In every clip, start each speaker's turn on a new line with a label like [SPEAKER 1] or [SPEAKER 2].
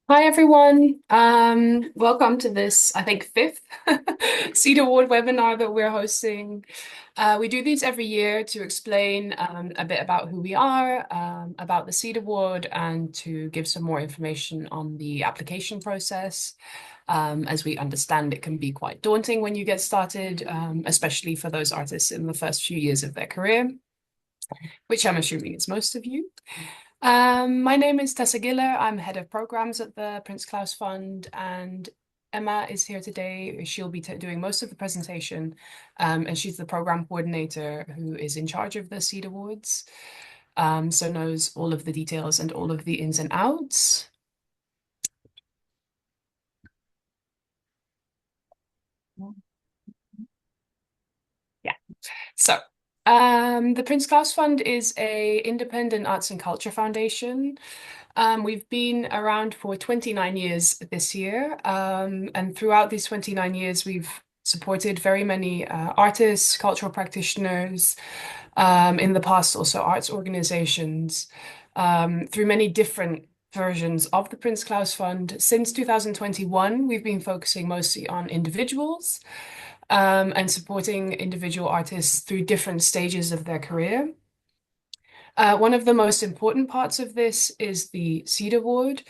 [SPEAKER 1] Hi everyone. Welcome to this, I think, fifth Seed Award webinar that we're hosting. We do these every year to explain a bit about who we are, about the Seed Award, and to give some more information on the application process. As we understand, it can be quite daunting when you get started, especially for those artists in the first few years of their career, which I'm assuming is most of you. My name is Tessa Giller. I'm head of programs at the Prince Claus Fund, and Emma is here today. She'll be doing most of the presentation, and she's the program coordinator who is in charge of the Seed Awards, so knows all of the details and all of the ins and outs. Yeah. So, the Prince Claus Fund is a independent arts and culture foundation. We've been around for 29 years this year, and throughout these 29 years, we've supported very many artists, cultural practitioners, in the past also arts organizations, through many different versions of the Prince Claus Fund. Since 2021, we've been focusing mostly on individuals and supporting individual artists through different stages of their career. One of the most important parts of this is the Seed Award,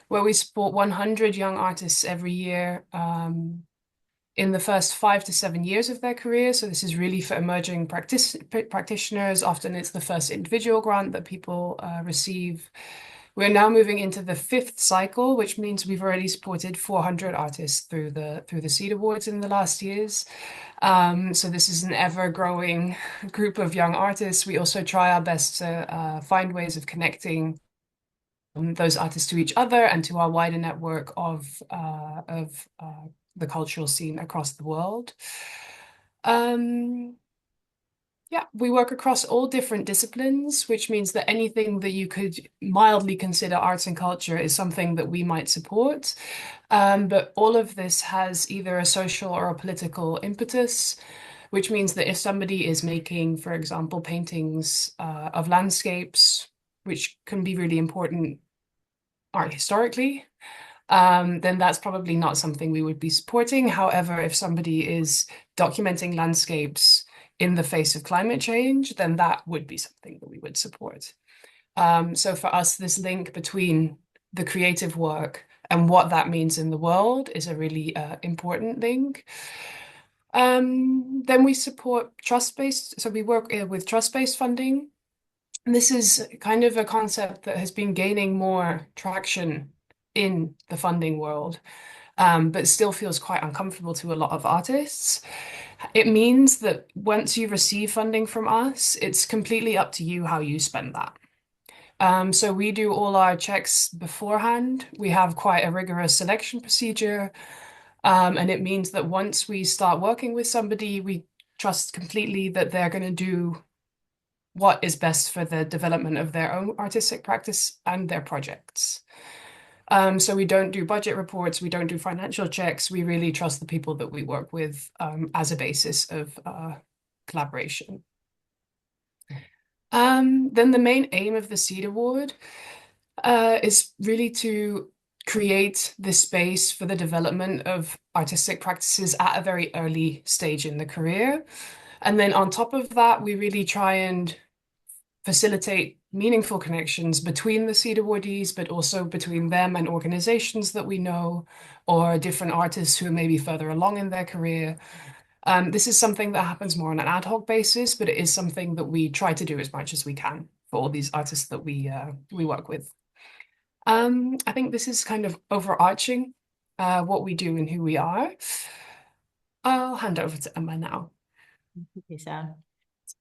[SPEAKER 1] where we support 100 young artists every year in the first 5 to 7 years of their career. So this is really for emerging practitioners. Often it's the first individual grant that people receive. We're now moving into the fifth cycle, which means we've already supported 400 artists through the Seed Awards in the last years. So this is an ever-growing group of young artists. We also try our best to find ways of connecting those artists to each other and to our wider network of the cultural scene across the world. Yeah, we work across all different disciplines, which means that anything that you could mildly consider arts and culture is something that we might support. But all of this has either a social or a political impetus, which means that if somebody is making, for example, paintings of landscapes, which can be really important art historically, then that's probably not something we would be supporting. However, if somebody is documenting landscapes in the face of climate change, then that would be something that we would support. So for us, this link between the creative work and what that means in the world is a really important link. Then we support trust-based, so we work with trust-based funding. This is kind of a concept that has been gaining more traction in the funding world, but still feels quite uncomfortable to a lot of artists. It means that once you receive funding from us, it's completely up to you how you spend that. So we do all our checks beforehand. We have quite a rigorous selection procedure. And it means that once we start working with somebody, we trust completely that they're going to do what is best for the development of their own artistic practice and their projects. So we don't do budget reports, we don't do financial checks. We really trust the people that we work with as a basis of collaboration. Then the main aim of the Seed Award is really to create this space for the development of artistic practices at a very early stage in the career. And then on top of that, we really try and facilitate meaningful connections between the Seed awardees, but also between them and organizations that we know, or different artists who may be further along in their career. This is something that happens more on an ad hoc basis, but it is something that we try to do as much as we can for all these artists that we work with. I think this is kind of overarching what we do and who we are. I'll hand over to Emma now.
[SPEAKER 2] Okay, so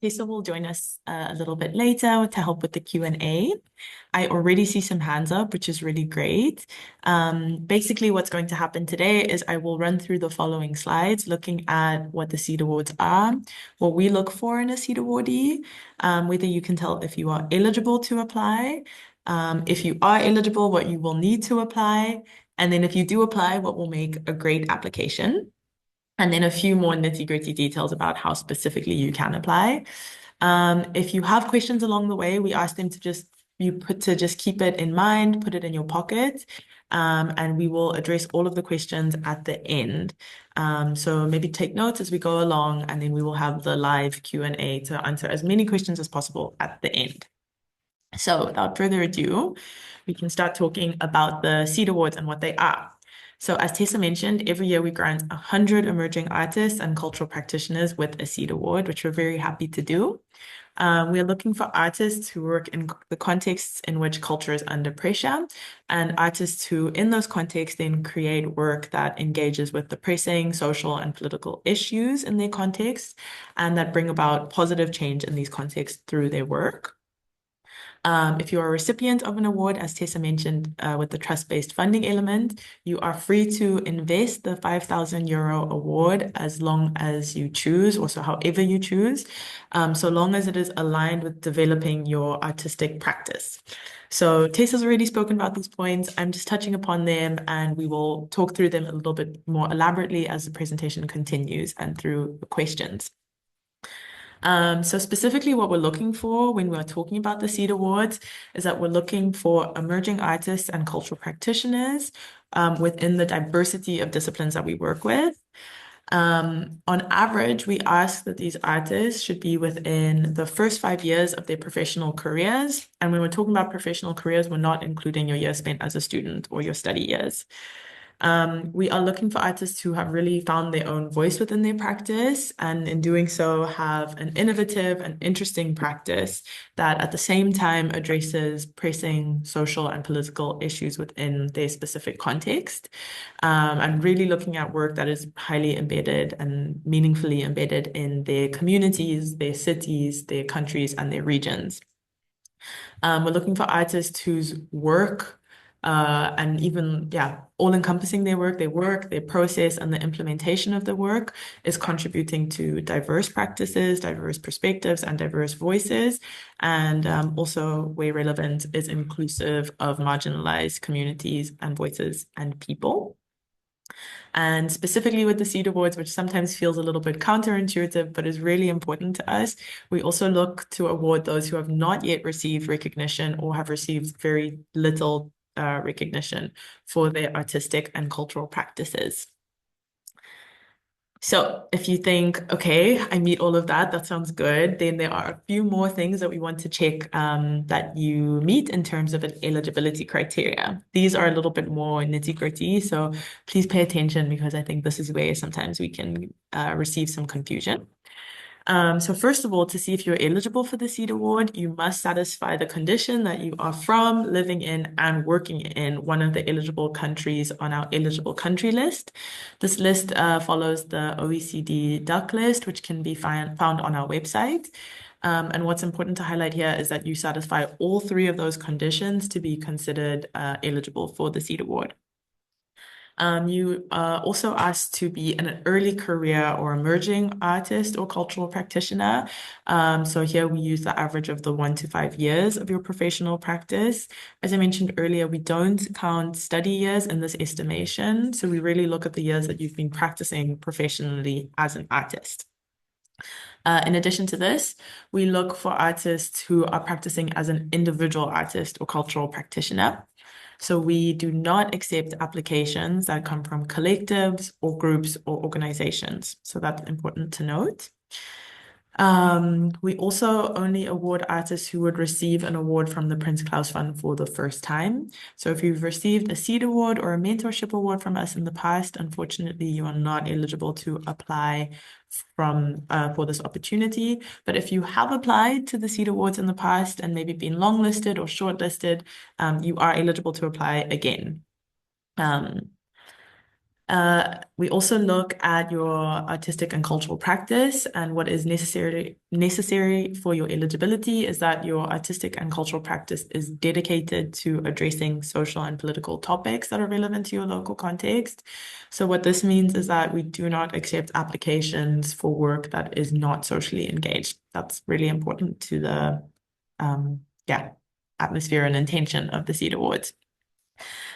[SPEAKER 2] Lisa will join us a little bit later to help with the Q&A. I already see some hands up, which is really great. Basically, what's going to happen today is I will run through the following slides, looking at what the Seed Awards are, what we look for in a Seed awardee, whether you can tell if you are eligible to apply, if you are eligible, what you will need to apply, and then if you do apply, what will make a great application. And then a few more nitty-gritty details about how specifically you can apply. If you have questions along the way, we ask them to just you put to just keep it in mind, put it in your pocket, and we will address all of the questions at the end. So maybe take notes as we go along, and then we will have the live Q&A to answer as many questions as possible at the end. So without further ado, we can start talking about the SEED Awards and what they are. So as Tessa mentioned, every year we grant 100 emerging artists and cultural practitioners with a SEED Award, which we're very happy to do. We are looking for artists who work in the contexts in which culture is under pressure, and artists who, in those contexts, then create work that engages with the pressing social and political issues in their context, and that bring about positive change in these contexts through their work. If you are a recipient of an award, as Tessa mentioned, with the trust-based funding element, you are free to invest the €5,000 award as long as you choose, or so however you choose, so long as it is aligned with developing your artistic practice. So Tessa's already spoken about these points. I'm just touching upon them, and we will talk through them a little bit more elaborately as the presentation continues and through questions. So specifically what we're looking for when we're talking about the SEED Awards is that we're looking for emerging artists and cultural practitioners within the diversity of disciplines that we work with. On average, we ask that these artists should be within the first 5 years of their professional careers. And when we're talking about professional careers, we're not including your years spent as a student or your study years. We are looking for artists who have really found their own voice within their practice, and in doing so have an innovative and interesting practice that at the same time addresses pressing social and political issues within their specific context, and really looking at work that is highly embedded and meaningfully embedded in their communities, their cities, their countries, and their regions. We're looking for artists whose work and even, all-encompassing their work, their process, and the implementation of the work is contributing to diverse practices, diverse perspectives, and diverse voices, and also, where relevant, is inclusive of marginalized communities and voices and people. And specifically with the SEED Awards, which sometimes feels a little bit counterintuitive, but is really important to us, we also look to award those who have not yet received recognition or have received very little recognition for their artistic and cultural practices. So if you think, okay, I meet all of that, that sounds good, then there are a few more things that we want to check that you meet in terms of an eligibility criteria. These are a little bit more nitty-gritty, so please pay attention, because I think this is where sometimes we can receive some confusion. So first of all, to see if you're eligible for the SEED Award, you must satisfy the condition that you are from, living in, and working in one of the eligible countries on our eligible country list. This list follows the OECD duck list, which can be found on our website. And what's important to highlight here is that you satisfy all 3 of those conditions to be considered eligible for the SEED Award. You are also asked to be an early career or emerging artist or cultural practitioner. So here we use the average of the 1 to 5 years of your professional practice. As I mentioned earlier, we don't count study years in this estimation. So we really look at the years that you've been practicing professionally as an artist. In addition to this, we look for artists who are practicing as an individual artist or cultural practitioner. So we do not accept applications that come from collectives or groups or organizations. So that's important to note. We also only award artists who would receive an award from the Prince Claus Fund for the first time. So if you've received a SEED Award or a mentorship award from us in the past, unfortunately, you are not eligible to apply for this opportunity. But if you have applied to the SEED Awards in the past and maybe been longlisted or shortlisted, you are eligible to apply again. We also look at your artistic and cultural practice, and what is necessary for your eligibility is that your artistic and cultural practice is dedicated to addressing social and political topics that are relevant to your local context. So what this means is that we do not accept applications for work that is not socially engaged. That's really important to the atmosphere and intention of the SEED Awards.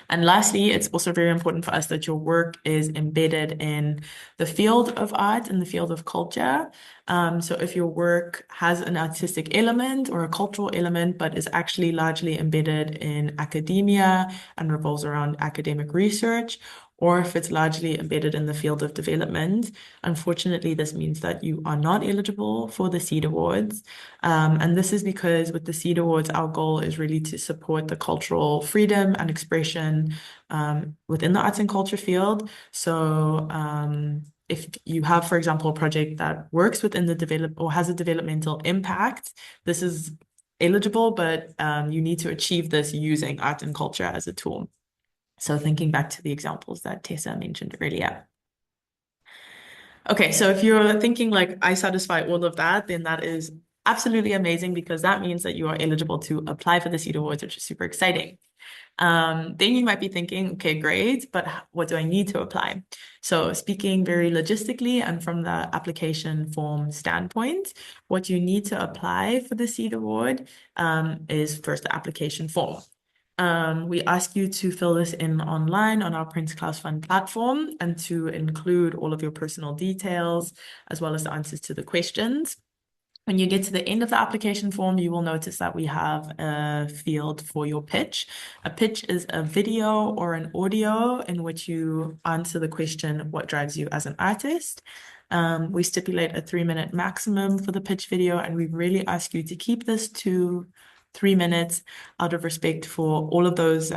[SPEAKER 2] And lastly, it's also very important for us that your work is embedded in the field of art and the field of culture. So if your work has an artistic element or a cultural element, but is actually largely embedded in academia and revolves around academic research, or if it's largely embedded in the field of development, unfortunately, this means that you are not eligible for the SEED Awards. And this is because with the SEED Awards, our goal is really to support the cultural freedom and expression within the arts and culture field. So if you have, for example, a project that works within the develop or has a developmental impact, this is eligible, but you need to achieve this using art and culture as a tool. So thinking back to the examples that Tessa mentioned earlier. Okay, so if you're thinking like I satisfy all of that, then that is absolutely amazing because that means that you are eligible to apply for the SEED Awards, which is super exciting. Then you might be thinking, okay, great, but what do I need to apply? So speaking very logistically and from the application form standpoint, what you need to apply for the SEED Award is first the application form. We ask you to fill this in online on our Prince Class Fund platform and to include all of your personal details as well as the answers to the questions. When you get to the end of the application form, you will notice that we have a field for your pitch. A pitch is a video or an audio in which you answer the question, what drives you as an artist? We stipulate a 3-minute maximum for the pitch video, and we really ask you to keep this to 3 minutes out of respect for all of those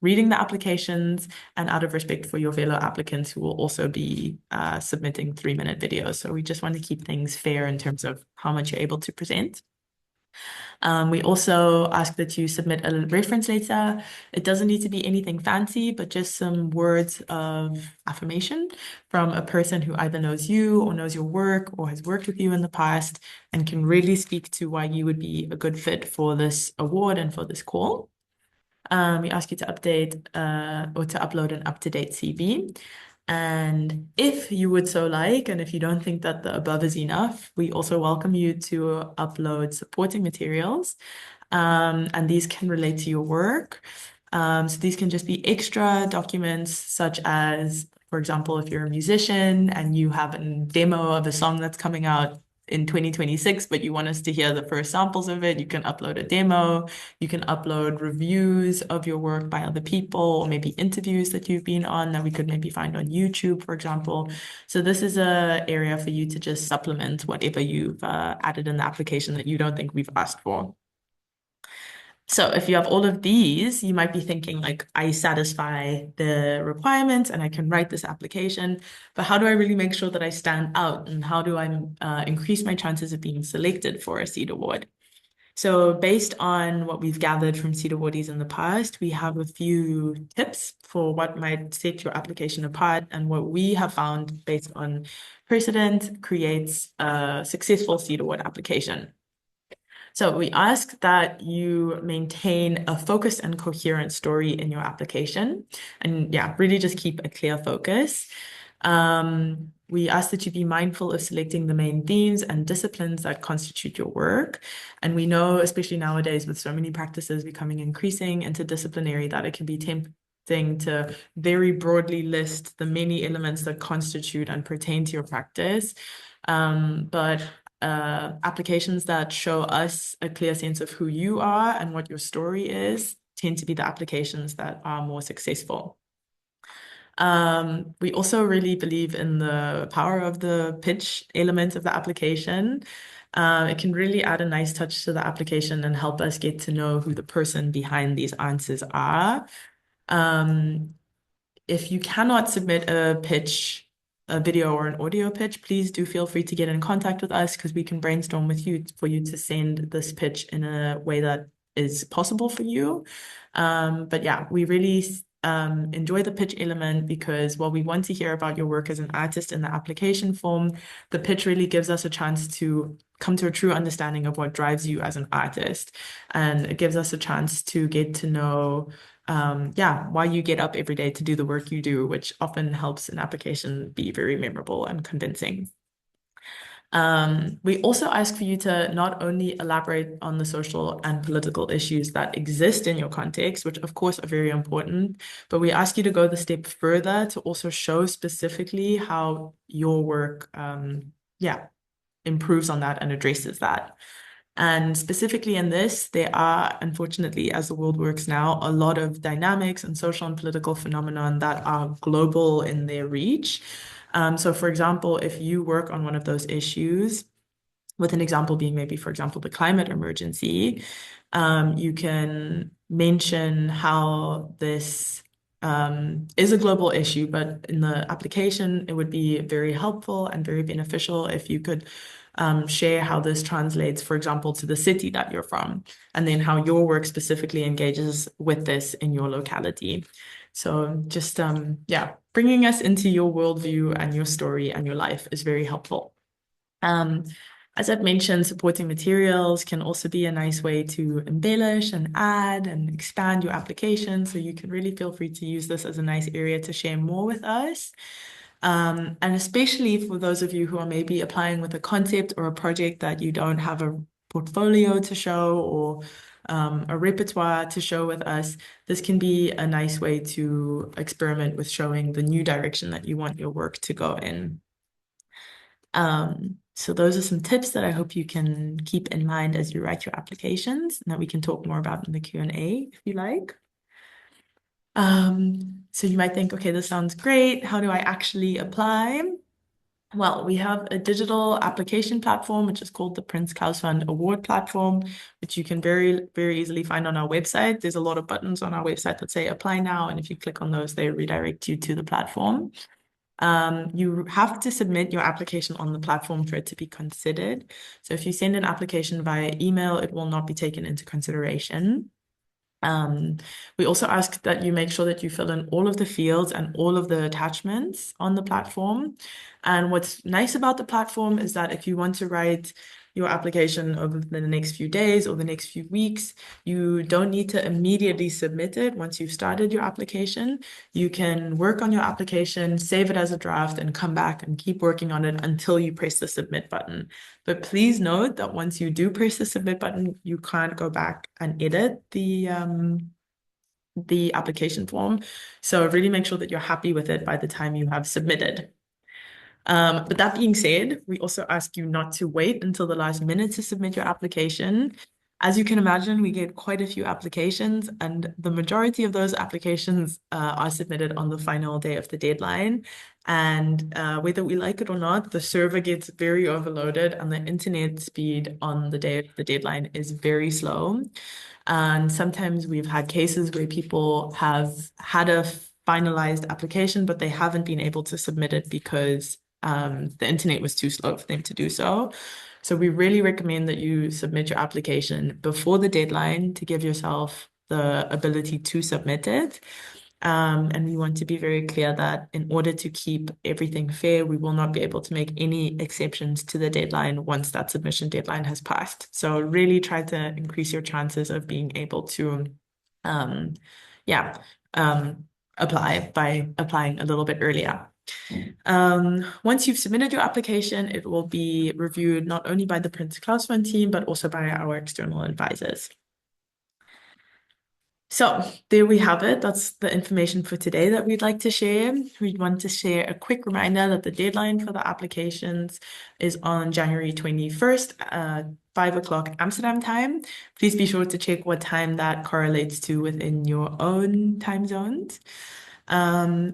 [SPEAKER 2] reading the applications and out of respect for your fellow applicants who will also be submitting 3-minute videos. So we just want to keep things fair in terms of how much you're able to present. We also ask that you submit a reference letter. It doesn't need to be anything fancy, but just some words of affirmation from a person who either knows you or knows your work or has worked with you in the past and can really speak to why you would be a good fit for this award and for this call. We ask you to update or to upload an up-to-date CV. And if you would so like, and if you don't think that the above is enough, we also welcome you to upload supporting materials. And these can relate to your work. So these can just be extra documents, such as, for example, if you're a musician and you have a demo of a song that's coming out in 2026, but you want us to hear the first samples of it, you can upload a demo. You can upload reviews of your work by other people, or maybe interviews that you've been on that we could maybe find on YouTube, for example. So this is an area for you to just supplement whatever you've added in the application that you don't think we've asked for. So if you have all of these, you might be thinking like, I satisfy the requirements and I can write this application, but how do I really make sure that I stand out and how do I increase my chances of being selected for a SEED Award? So based on what we've gathered from SEED awardees in the past, we have a few tips for what might set your application apart and what we have found based on precedent creates a successful SEED Award application. So we ask that you maintain a focused and coherent story in your application. And yeah, really just keep a clear focus. We ask that you be mindful of selecting the main themes and disciplines that constitute your work. And we know, especially nowadays, with so many practices becoming increasing interdisciplinary, that it can be tempting to very broadly list the many elements that constitute and pertain to your practice. But applications that show us a clear sense of who you are and what your story is tend to be the applications that are more successful. We also really believe in the power of the pitch element of the application. It can really add a nice touch to the application and help us get to know who the person behind these answers are. If you cannot submit a pitch, a video or an audio pitch, please do feel free to get in contact with us because we can brainstorm with you for you to send this pitch in a way that is possible for you. But yeah, we really enjoy the pitch element because while we want to hear about your work as an artist in the application form, the pitch really gives us a chance to come to a true understanding of what drives you as an artist. And it gives us a chance to get to know why you get up every day to do the work you do, which often helps an application be very memorable and convincing. We also ask for you to not only elaborate on the social and political issues that exist in your context, which of course are very important, but we ask you to go the step further to also show specifically how your work, yeah, improves on that and addresses that. And specifically in this, there are, unfortunately, as the world works now, a lot of dynamics and social and political phenomenon that are global in their reach. So, for example, if you work on one of those issues, with an example being maybe, for example, the climate emergency, you can mention how this is a global issue, but in the application, it would be very helpful and very beneficial if you could share how this translates, for example, to the city that you're from, and then how your work specifically engages with this in your locality. So just, yeah, bringing us into your worldview and your story and your life is very helpful. Um, as I've mentioned, supporting materials can also be a nice way to embellish and add and expand your application. So you can really feel free to use this as a nice area to share more with us. And especially for those of you who are maybe applying with a concept or a project that you don't have a portfolio to show or a repertoire to show with us, this can be a nice way to experiment with showing the new direction that you want your work to go in. So those are some tips that I hope you can keep in mind as you write your applications and that we can talk more about in the Q&A if you like. So you might think, okay, this sounds great. How do I actually apply? Well, we have a digital application platform, which is called the Prince Claus Fund Award platform, which you can very, very easily find on our website. There's a lot of buttons on our website that say apply now. And if you click on those, they redirect you to the platform. You have to submit your application on the platform for it to be considered. So if you send an application via email, it will not be taken into consideration. We also ask that you make sure that you fill in all of the fields and all of the attachments on the platform. And what's nice about the platform is that if you want to write your application over the next few days or the next few weeks, you don't need to immediately submit it once you've started your application. You can work on your application, save it as a draft, and come back and keep working on it until you press the submit button. But please note that once you do press the submit button, you can't go back and edit the application form. So really make sure that you're happy with it by the time you have submitted. But that being said, we also ask you not to wait until the last minute to submit your application. As you can imagine, we get quite a few applications, and the majority of those applications are submitted on the final day of the deadline. And whether we like it or not, the server gets very overloaded, and the internet speed on the day of the deadline is very slow. And sometimes we've had cases where people have had a finalized application, but they haven't been able to submit it because the internet was too slow for them to do so. So we really recommend that you submit your application before the deadline to give yourself the ability to submit it. And we want to be very clear that in order to keep everything fair, we will not be able to make any exceptions to the deadline once that submission deadline has passed. So really try to increase your chances of being able to, yeah, apply by applying a little bit earlier. Once you've submitted your application, it will be reviewed not only by the Prince Claus Fund team, but also by our external advisors. So there we have it. That's the information for today that we'd like to share. We want to share a quick reminder that the deadline for the applications is on January 21st, 5 o'clock Amsterdam time. Please be sure to check what time that correlates to within your own time zones.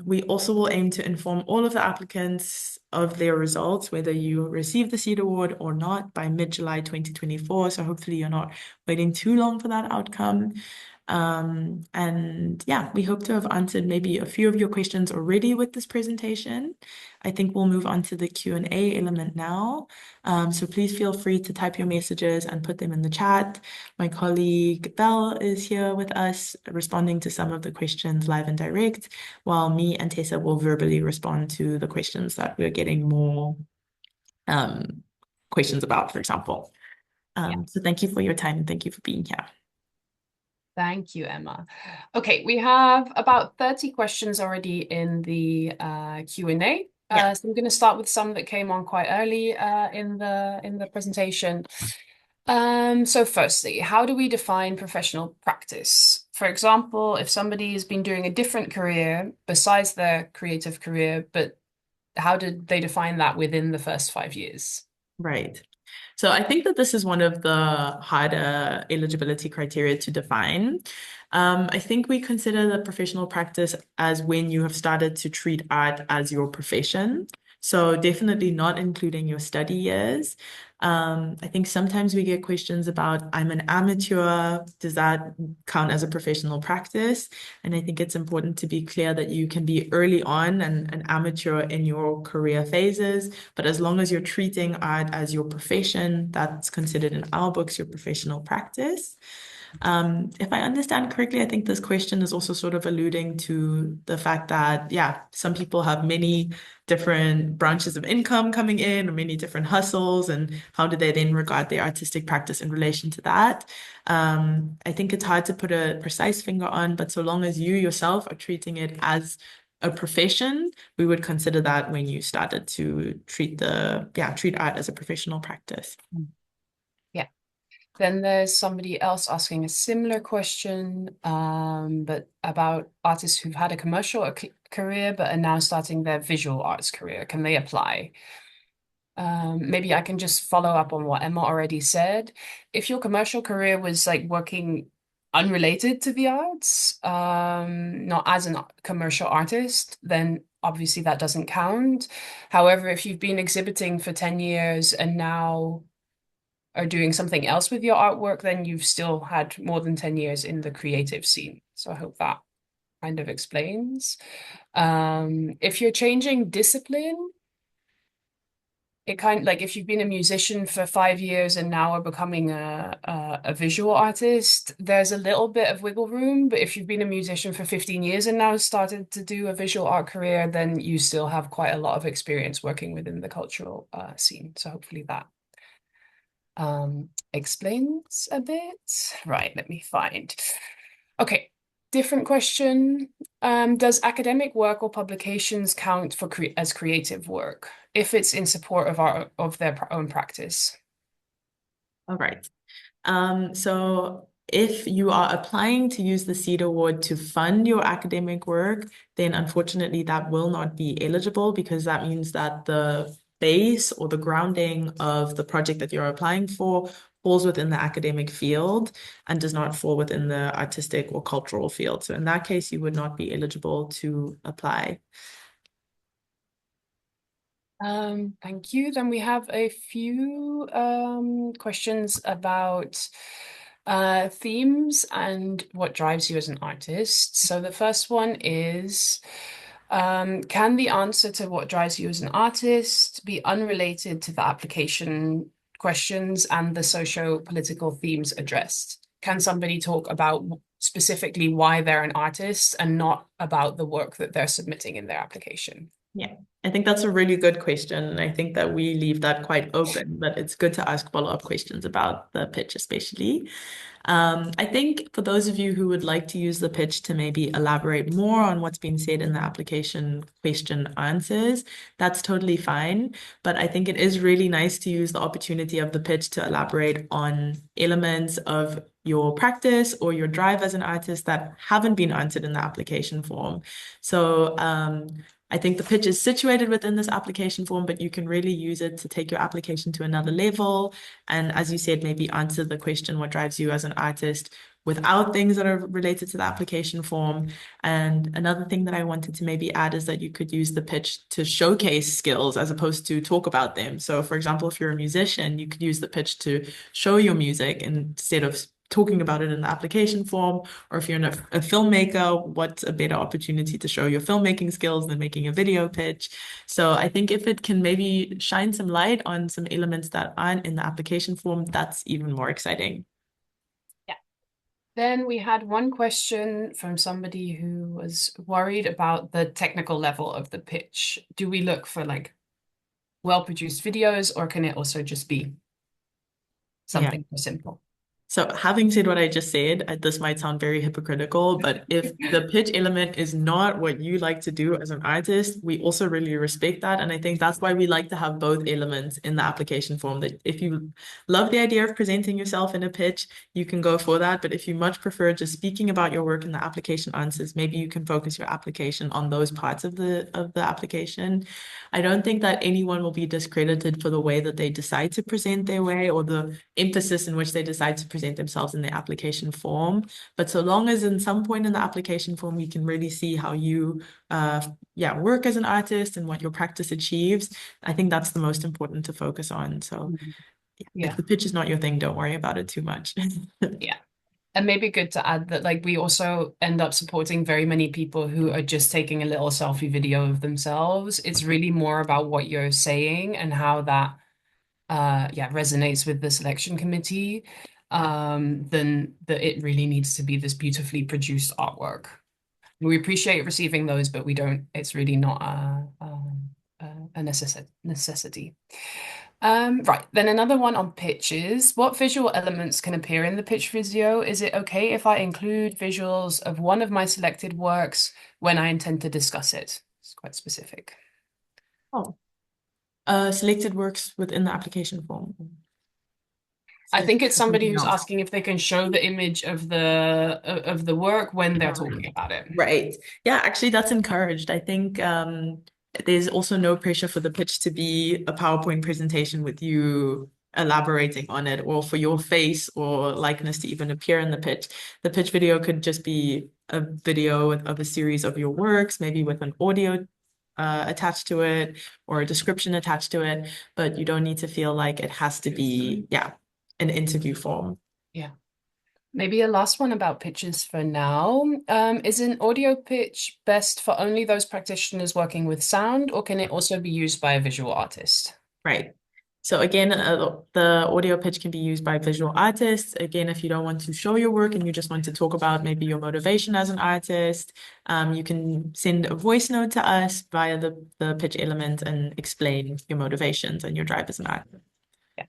[SPEAKER 2] We also will aim to inform all of the applicants of their results, whether you receive the SEED award or not, by mid-July 2024. So hopefully you're not waiting too long for that outcome. And yeah, we hope to have answered maybe a few of your questions already with this presentation. I think we'll move on to the Q&A element now. So please feel free to type your messages and put them in the chat. My colleague Belle is here with us responding to some of the questions live and direct, while me and Tessa will verbally respond to the questions that we're getting more questions about, for example. So thank you for your time and thank you for being here.
[SPEAKER 1] Thank you, Emma. Okay, we have about 30 questions already in the Q&A.
[SPEAKER 2] Yeah,
[SPEAKER 1] So I'm going to start with some that came on quite early in the presentation. So firstly, how do we define professional practice? For example, if somebody has been doing a different career besides their creative career, but how did they define that within the first 5 years?
[SPEAKER 2] right. So I think that this is one of the harder eligibility criteria to define. I think we consider the professional practice as when you have started to treat art as your profession. So definitely not including your study years. I think sometimes we get questions about, I'm an amateur, does that count as a professional practice? And I think it's important to be clear that you can be early on and an amateur in your career phases, but as long as you're treating art as your profession, that's considered in our books your professional practice. If I understand correctly, I think this question is also sort of alluding to the fact that, yeah, some people have many different branches of income coming in or many different hustles, and how do they then regard their artistic practice in relation to that? I think it's hard to put a precise finger on, but so long as you yourself are treating it as a profession, we would consider that when you started to treat art as a professional practice.
[SPEAKER 1] Yeah. Then there's somebody else asking a similar question, but about artists who've had a commercial career but are now starting their visual arts career. Can they apply? Maybe I can just follow up on what Emma already said. If your commercial career was like working unrelated to the arts, not as a commercial artist, then obviously that doesn't count. However, if you've been exhibiting for 10 years and now are doing something else with your artwork, then you've still had more than 10 years in the creative scene. So I hope that kind of explains. If you're changing discipline, it kind of like if you've been a musician for 5 years and now are becoming a visual artist, there's a little bit of wiggle room. But if you've been a musician for 15 years and now started to do a visual art career, then you still have quite a lot of experience working within the cultural scene. So hopefully that explains a bit. Right, let me find. Okay, different question. Does academic work or publications count for as creative work if it's in support of their own practice?
[SPEAKER 2] All right. So if you are applying to use the SEED Award to fund your academic work, then unfortunately that will not be eligible because that means that the base or the grounding of the project that you're applying for falls within the academic field and does not fall within the artistic or cultural field. So in that case, you would not be eligible to apply.
[SPEAKER 1] Thank you. Then we have a few questions about themes and what drives you as an artist. So the first one is, can the answer to what drives you as an artist be unrelated to the application questions and the socio-political themes addressed? Can somebody talk about specifically why they're an artist and not about the work that they're submitting in their application?
[SPEAKER 2] Yeah, I think that's a really good question. And I think that we leave that quite open, but it's good to ask follow-up questions about the pitch, especially. I think for those of you who would like to use the pitch to maybe elaborate more on what's been said in the application question answers, that's totally fine. But I think it is really nice to use the opportunity of the pitch to elaborate on elements of your practice or your drive as an artist that haven't been answered in the application form. So, I think the pitch is situated within this application form, but you can really use it to take your application to another level. And as you said, maybe answer the question, what drives you as an artist without things that are related to the application form. And another thing that I wanted to maybe add is that you could use the pitch to showcase skills as opposed to talk about them. So for example, if you're a musician, you could use the pitch to show your music instead of talking about it in the application form. Or if you're a filmmaker, what's a better opportunity to show your filmmaking skills than making a video pitch? So I think if it can maybe shine some light on some elements that aren't in the application form, that's even more exciting.
[SPEAKER 1] Yeah. Then we had one question from somebody who was worried about the technical level of the pitch. Do we look for like well-produced videos, or can it also just be
[SPEAKER 2] Yeah.
[SPEAKER 1] something more simple?
[SPEAKER 2] So, having said what I just said, this might sound very hypocritical, but if the pitch element is not what you like to do as an artist, we also really respect that. And I think that's why we like to have both elements in the application form. That if you love the idea of presenting yourself in a pitch, you can go for that. But if you much prefer just speaking about your work in the application answers, maybe you can focus your application on those parts of the application. I don't think that anyone will be discredited for the way that they decide to present their way or the emphasis in which they decide to present themselves in their application form. But so long as in some point in the application form, we can really see how you work as an artist and what your practice achieves, I think that's the most important to focus on. So
[SPEAKER 1] Mhm.
[SPEAKER 2] yeah, if
[SPEAKER 1] Yeah,
[SPEAKER 2] the pitch is not your thing, don't worry about it too much.
[SPEAKER 1] yeah. And maybe good to add that like we also end up supporting very many people who are just taking a little selfie video of themselves. It's really more about what you're saying and how that resonates with the selection committee, than that it really needs to be this beautifully produced artwork. We appreciate receiving those, but we don't, it's really not a necessity. Right, then another one on pitches. What visual elements can appear in the pitch video? Is it okay if I include visuals of one of my selected works when I intend to discuss it? It's quite specific.
[SPEAKER 2] Oh, selected works within the application form.
[SPEAKER 1] I think it's somebody
[SPEAKER 2] Something
[SPEAKER 1] who's
[SPEAKER 2] else.
[SPEAKER 1] asking if they can show the image of the work when they're talking about it.
[SPEAKER 2] Right. Yeah, actually, that's encouraged. I think there's also no pressure for the pitch to be a PowerPoint presentation with you elaborating on it or for your face or likeness to even appear in the pitch. The pitch video could just be a video of a series of your works, maybe with an audio attached to it or a description attached to it, but you don't need to feel like it has to be, yeah, an interview form.
[SPEAKER 1] Yeah. Maybe a last one about pitches for now. Is an audio pitch best for only those practitioners working with sound, or can it also be used by a visual artist?
[SPEAKER 2] Right. So again, the audio pitch can be used by visual artists. Again, if you don't want to show your work and you just want to talk about maybe your motivation as an artist, you can send a voice note to us via the pitch element and explain your motivations and your drive as an artist.
[SPEAKER 1] Yeah.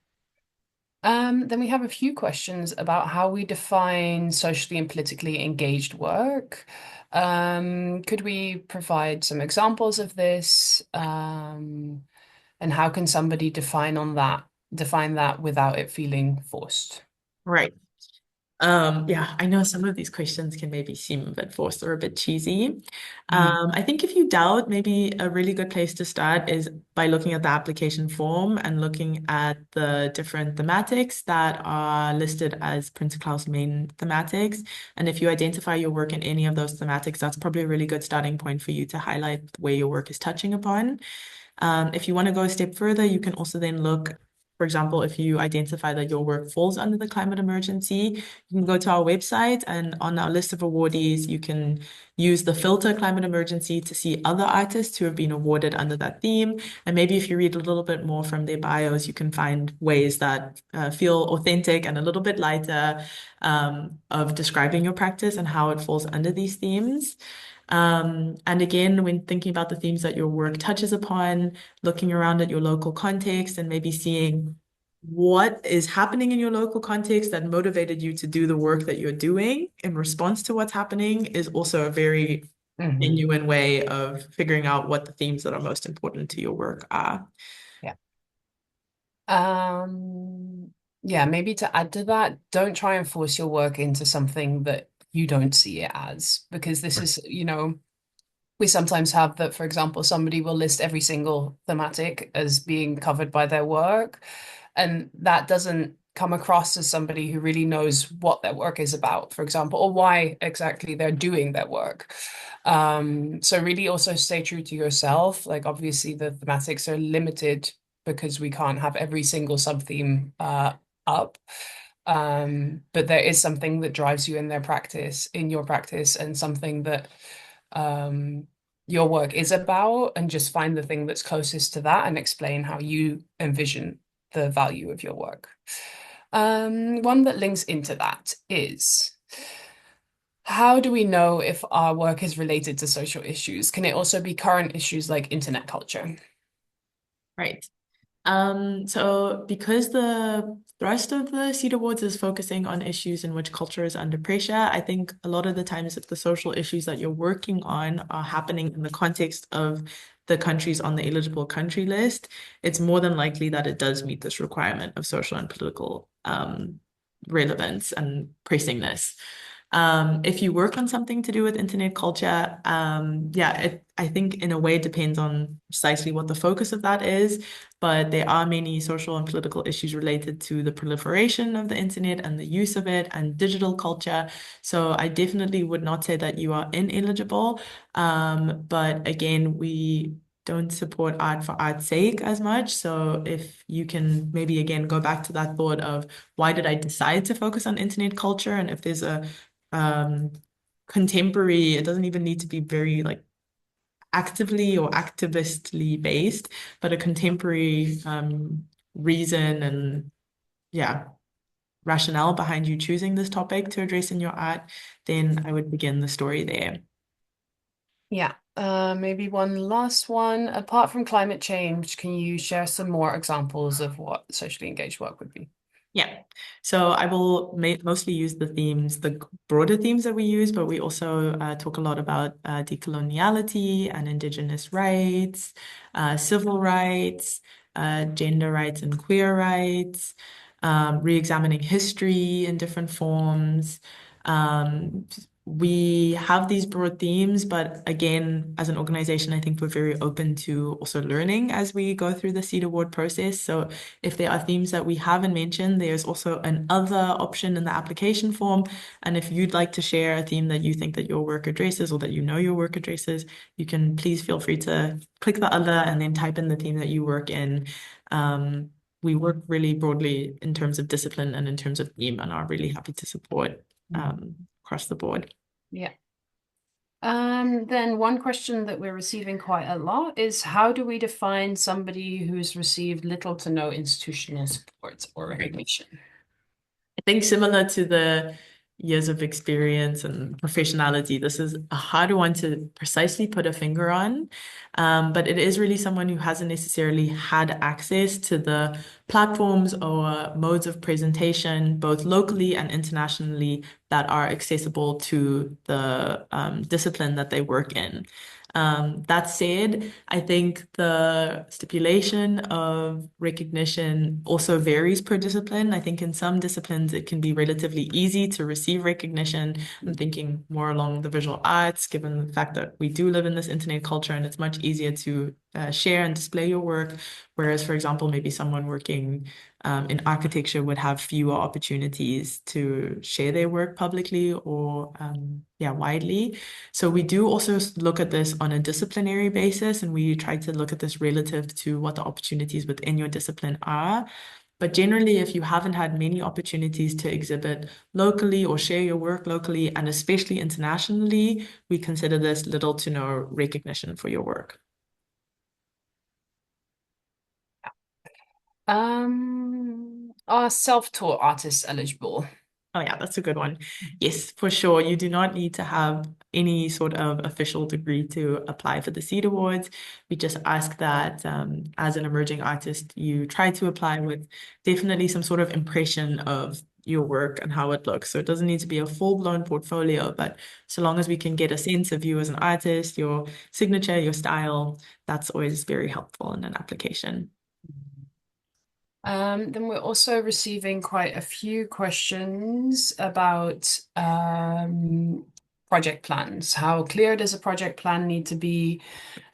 [SPEAKER 1] Then we have a few questions about how we define socially and politically engaged work. Could we provide some examples of this? And how can somebody define that without it feeling forced?
[SPEAKER 2] Right. Yeah, I know some of these questions can maybe seem a bit forced or a bit cheesy.
[SPEAKER 1] Mm.
[SPEAKER 2] I think if you doubt, maybe a really good place to start is by looking at the application form and looking at the different thematics that are listed as Prince Claus main thematics. And if you identify your work in any of those thematics, that's probably a really good starting point for you to highlight where your work is touching upon. If you want to go a step further, you can also then look, for example, if you identify that your work falls under the climate emergency, you can go to our website and on our list of awardees, you can use the filter climate emergency to see other artists who have been awarded under that theme. And maybe if you read a little bit more from their bios, you can find ways that feel authentic and a little bit lighter of describing your practice and how it falls under these themes. And again, when thinking about the themes that your work touches upon, looking around at your local context and maybe seeing what is happening in your local context that motivated you to do the work that you're doing in response to what's happening is also a very
[SPEAKER 1] Mhm.
[SPEAKER 2] genuine way of figuring out what the themes that are most important to your work are.
[SPEAKER 1] Yeah. Um, yeah, maybe to add to that, don't try and force your work into something that you don't see it as, because this is, we sometimes have that, for example, somebody will list every single thematic as being covered by their work, and that doesn't come across as somebody who really knows what their work is about, for example, or why exactly they're doing their work. So really also stay true to yourself. Like obviously the thematics are limited because we can't have every single sub-theme up. But there is something that drives you in in your practice, and something that um, your work is about, and just find the thing that's closest to that and explain how you envision the value of your work. One that links into that is, how do we know if our work is related to social issues? Can it also be current issues like internet culture?
[SPEAKER 2] Right. So because the thrust of the Seed Awards is focusing on issues in which culture is under pressure, I think a lot of the times if the social issues that you're working on are happening in the context of the countries on the eligible country list, it's more than likely that it does meet this requirement of social and political relevance and pressingness. If you work on something to do with internet culture, I think in a way depends on precisely what the focus of that is, but there are many social and political issues related to the proliferation of the internet and the use of it and digital culture. So I definitely would not say that you are ineligible. But again, we don't support art for art's sake as much. So if you can maybe again go back to that thought of why did I decide to focus on internet culture? And if there's a um, contemporary, it doesn't even need to be very like actively or activistly based, but a contemporary reason and yeah, rationale behind you choosing this topic to address in your art, then I would begin the story there.
[SPEAKER 1] Yeah. Maybe one last one. Apart from climate change, can you share some more examples of what socially engaged work would be?
[SPEAKER 2] Yeah. So I will mostly use the themes, the broader themes that we use, but we also talk a lot about decoloniality and indigenous rights, civil rights, gender rights and queer rights, re-examining history in different forms. Um, we have these broad themes, but again, as an organization, I think we're very open to also learning as we go through the Seed Award process. So if there are themes that we haven't mentioned, there's also an other option in the application form. And if you'd like to share a theme that you think that your work addresses or that you know your work addresses, you can please feel free to click the other and then type in the theme that you work in. We work really broadly in terms of discipline and in terms of theme and are really happy to support across the board.
[SPEAKER 1] Yeah. Then one question that we're receiving quite a lot is how do we define somebody who's received little to no institutional support or recognition?
[SPEAKER 2] I think similar to the years of experience and professionality, this is a harder one to precisely put a finger on. But it is really someone who hasn't necessarily had access to the platforms or modes of presentation, both locally and internationally, that are accessible to the discipline that they work in. That said, I think the stipulation of recognition also varies per discipline. I think in some disciplines it can be relatively easy to receive recognition. I'm thinking more along the visual arts, given the fact that we do live in this internet culture and it's much easier to share and display your work. Whereas, for example, maybe someone working in architecture would have fewer opportunities to share their work publicly or widely. So we do also look at this on a disciplinary basis, and we try to look at this relative to what the opportunities within your discipline are. But generally, if you haven't had many opportunities to exhibit locally or share your work locally, and especially internationally, we consider this little to no recognition for your work.
[SPEAKER 1] Are self-taught artists eligible?
[SPEAKER 2] Oh, yeah, that's a good one. Yes, for sure. You do not need to have any sort of official degree to apply for the Seed Awards. We just ask that as an emerging artist, you try to apply with definitely some sort of impression of your work and how it looks. So it doesn't need to be a full-blown portfolio, but so long as we can get a sense of you as an artist, your signature, your style, that's always very helpful in an application.
[SPEAKER 1] Then we're also receiving quite a few questions about project plans. How clear does a project plan need to be?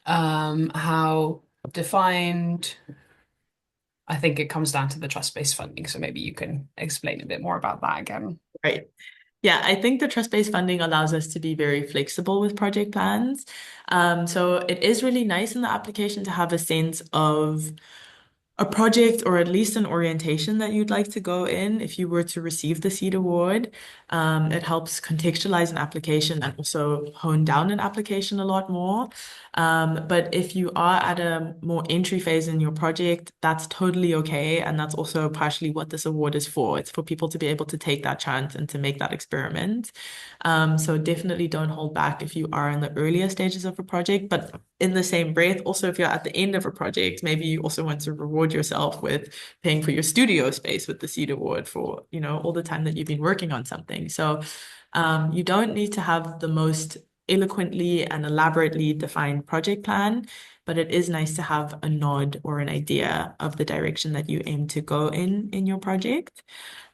[SPEAKER 1] How defined? I think it comes down to the trust-based funding, so maybe you can explain a bit more about that again.
[SPEAKER 2] Right. Yeah, I think the trust-based funding allows us to be very flexible with project plans. So it is really nice in the application to have a sense of a project or at least an orientation that you'd like to go in if you were to receive the Seed Award. It helps contextualize an application and also hone down an application a lot more. But if you are at a more entry phase in your project, that's totally okay. And that's also partially what this award is for. It's for people to be able to take that chance and to make that experiment. So definitely don't hold back if you are in the earlier stages of a project. But in the same breath, also, if you're at the end of a project, maybe you also want to reward yourself with paying for your studio space with the Seed Award for, all the time that you've been working on something. So you don't need to have the most eloquently and elaborately defined project plan, but it is nice to have a nod or an idea of the direction that you aim to go in your project.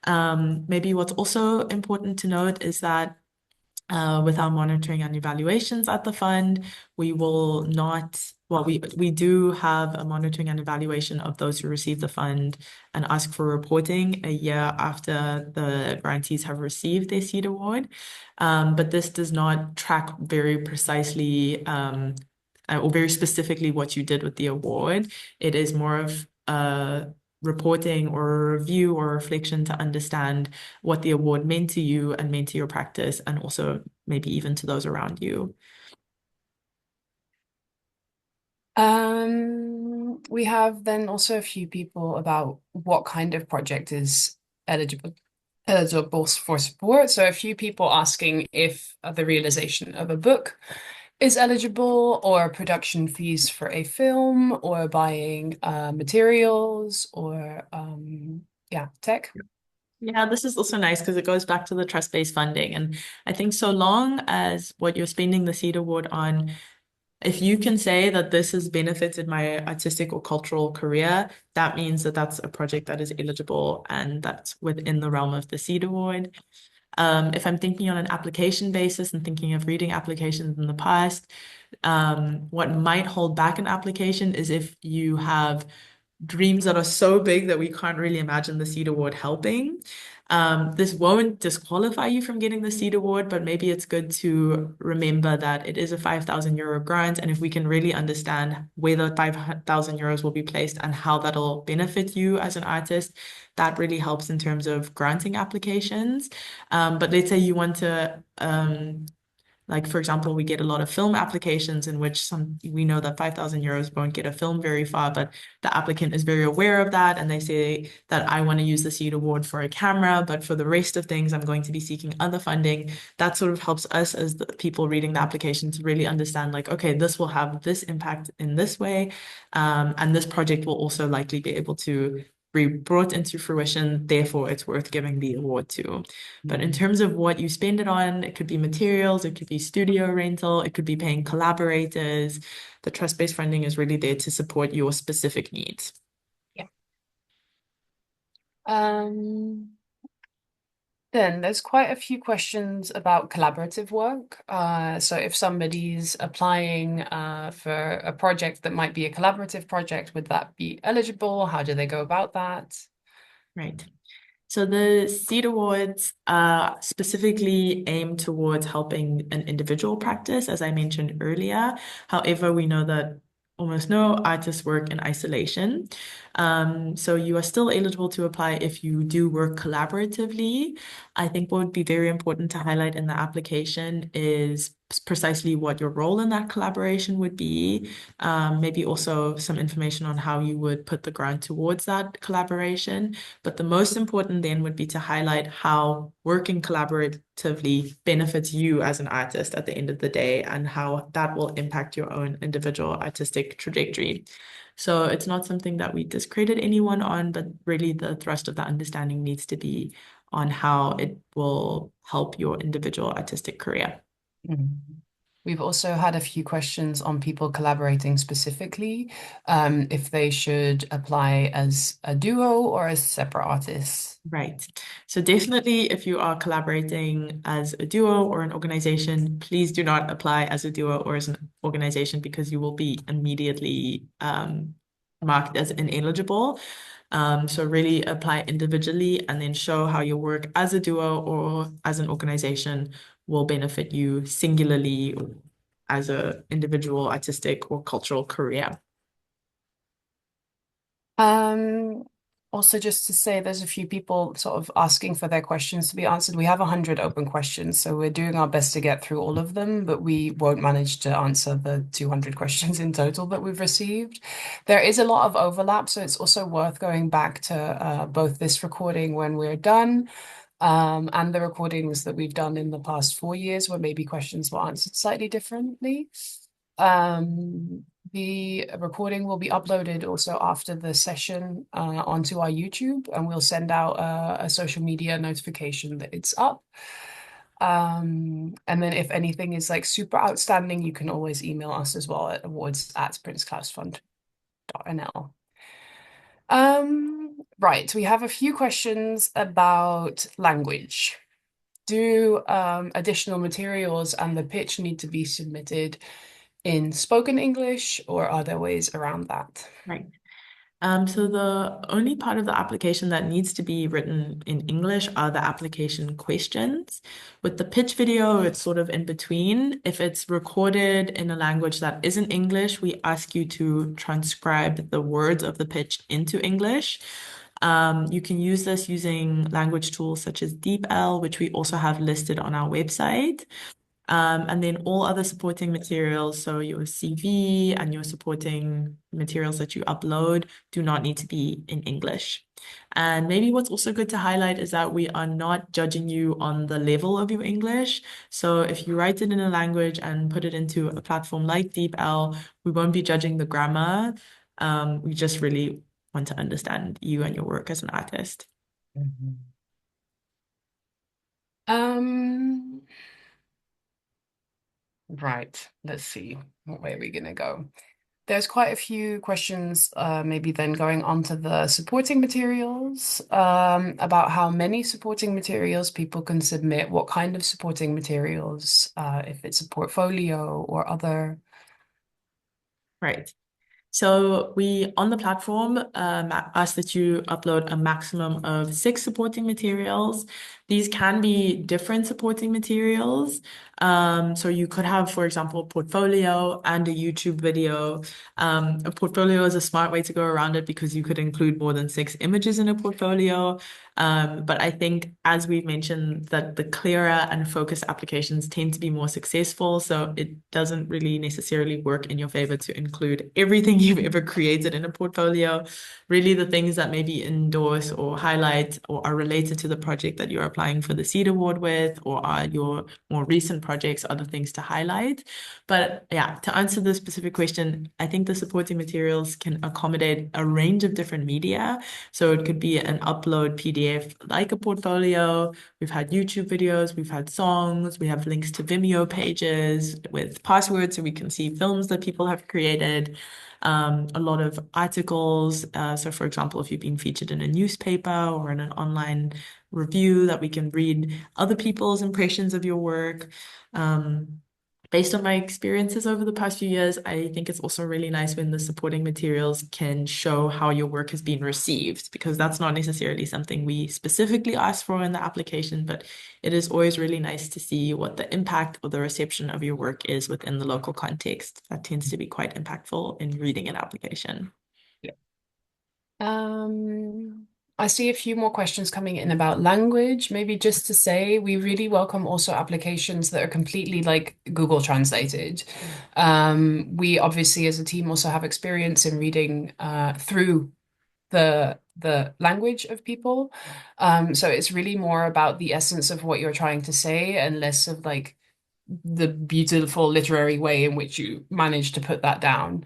[SPEAKER 2] Maybe what's also important to note is that with our monitoring and evaluations at the fund, we will not, well, we do have a monitoring and evaluation of those who receive the fund and ask for reporting a year after the grantees have received their seed award. But this does not track very precisely or very specifically what you did with the award. It is more of a reporting or a review or reflection to understand what the award meant to you and meant to your practice, and also maybe even to those around you.
[SPEAKER 1] We have then also a few people about what kind of project is eligible eligible for support. So a few people asking if the realization of a book is eligible, or production fees for a film, or buying materials, or yeah, tech.
[SPEAKER 2] Yeah, this is also nice because it goes back to the trust-based funding. And I think so long as what you're spending the Seed Award on, if you can say that this has benefited my artistic or cultural career, that means that that's a project that is eligible and that's within the realm of the Seed Award. If I'm thinking on an application basis and thinking of reading applications in the past, what might hold back an application is if you have dreams that are so big that we can't really imagine the Seed Award helping. This won't disqualify you from getting the Seed Award, but maybe it's good to remember that it is a 5,000 euro grant. And if we can really understand where the 5,000 euros will be placed and how that'll benefit you as an artist, that really helps in terms of granting applications. But let's say you want to like, for example, we get a lot of film applications in which we know that 5,000 euros won't get a film very far, but the applicant is very aware of that. And they say that I want to use the Seed Award for a camera, but for the rest of things, I'm going to be seeking other funding. That sort of helps us as the people reading the application to really understand, like, okay, this will have this impact in this way. And this project will also likely be able to be brought into fruition, therefore it's worth giving the award to. But in terms of what you spend it on, it could be materials, it could be studio rental, it could be paying collaborators. The trust-based funding is really there to support your specific needs.
[SPEAKER 1] Yeah. Um, Then there's quite a few questions about collaborative work. So if somebody's applying for a project that might be a collaborative project, would that be eligible? How do they go about that?
[SPEAKER 2] Right. So the Seed Awards specifically aim towards helping an individual practice, as I mentioned earlier. However, we know that almost no artists work in isolation. So you are still eligible to apply if you do work collaboratively. I think what would be very important to highlight in the application is precisely what your role in that collaboration would be. Maybe also some information on how you would put the grant towards that collaboration. But the most important then would be to highlight how working collaboratively benefits you as an artist at the end of the day, and how that will impact your own individual artistic trajectory. So it's not something that we discredit anyone on, but really the thrust of the understanding needs to be on how it will help your individual artistic career.
[SPEAKER 1] Mhm. We've also had a few questions on people collaborating specifically, if they should apply as a duo or as separate artists.
[SPEAKER 2] Right. So definitely, if you are collaborating as a duo or an organization, please do not apply as a duo or as an organization, because you will be immediately marked as ineligible. So really apply individually and then show how your work as a duo or as an organization will benefit you singularly as a individual artistic or cultural career.
[SPEAKER 1] Um, Also, just to say, there's a few people sort of asking for their questions to be answered. We have 100 open questions, so we're doing our best to get through all of them, but we won't manage to answer the 200 questions in total that we've received. There is a lot of overlap, so it's also worth going back to both this recording when we're done, and the recordings that we've done in the past 4 years, where maybe questions were answered slightly differently. Um, the recording will be uploaded also after the session onto our YouTube, and we'll send out a social media notification that it's up. And then if anything is like super outstanding, you can always email us as well at awards@princeklausfund.nl. Right, we have a few questions about language. Do additional materials and the pitch need to be submitted in spoken English, or are there ways around that?
[SPEAKER 2] Right. So the only part of the application that needs to be written in English are the application questions. With the pitch video, it's sort of in between. If it's recorded in a language that isn't English, we ask you to transcribe the words of the pitch into English. You can use this using language tools such as DeepL, which we also have listed on our website. And then all other supporting materials, so your CV and your supporting materials that you upload, do not need to be in English. And maybe what's also good to highlight is that we are not judging you on the level of your English. So if you write it in a language and put it into a platform like DeepL, we won't be judging the grammar. We just really want to understand you and your work as an artist.
[SPEAKER 1] Mhm. Um, right, let's see. What way are we gonna go? There's quite a few questions, maybe then going on to the supporting materials, about how many supporting materials people can submit, what kind of supporting materials, if it's a portfolio or other.
[SPEAKER 2] Right. So we on the platform ask that you upload a maximum of 6 supporting materials. These can be different supporting materials. So you could have, for example, a portfolio and a YouTube video. A portfolio is a smart way to go around it because you could include more than 6 images in a portfolio. But I think, as we've mentioned, that the clearer and focused applications tend to be more successful. So it doesn't really necessarily work in your favor to include everything you've ever created in a portfolio. Really, the things that maybe endorse or highlight or are related to the project that you're applying for the Seed Award with, or are your more recent projects, are the things to highlight. But yeah, to answer the specific question, I think the supporting materials can accommodate a range of different media. So it could be an upload PDF like a portfolio. We've had YouTube videos, we've had songs, we have links to Vimeo pages with passwords so we can see films that people have created. A lot of articles. So, for example, if you've been featured in a newspaper or in an online review, that we can read other people's impressions of your work. Um, Based on my experiences over the past few years, I think it's also really nice when the supporting materials can show how your work has been received, because that's not necessarily something we specifically ask for in the application, but it is always really nice to see what the impact or the reception of your work is within the local context. That tends to be quite impactful in reading an application.
[SPEAKER 1] Um, I see a few more questions coming in about language. Maybe just to say, we really welcome also applications that are completely like Google translated. We obviously, as a team, also have experience in reading through the language of people. So it's really more about the essence of what you're trying to say and less of like the beautiful literary way in which you manage to put that down.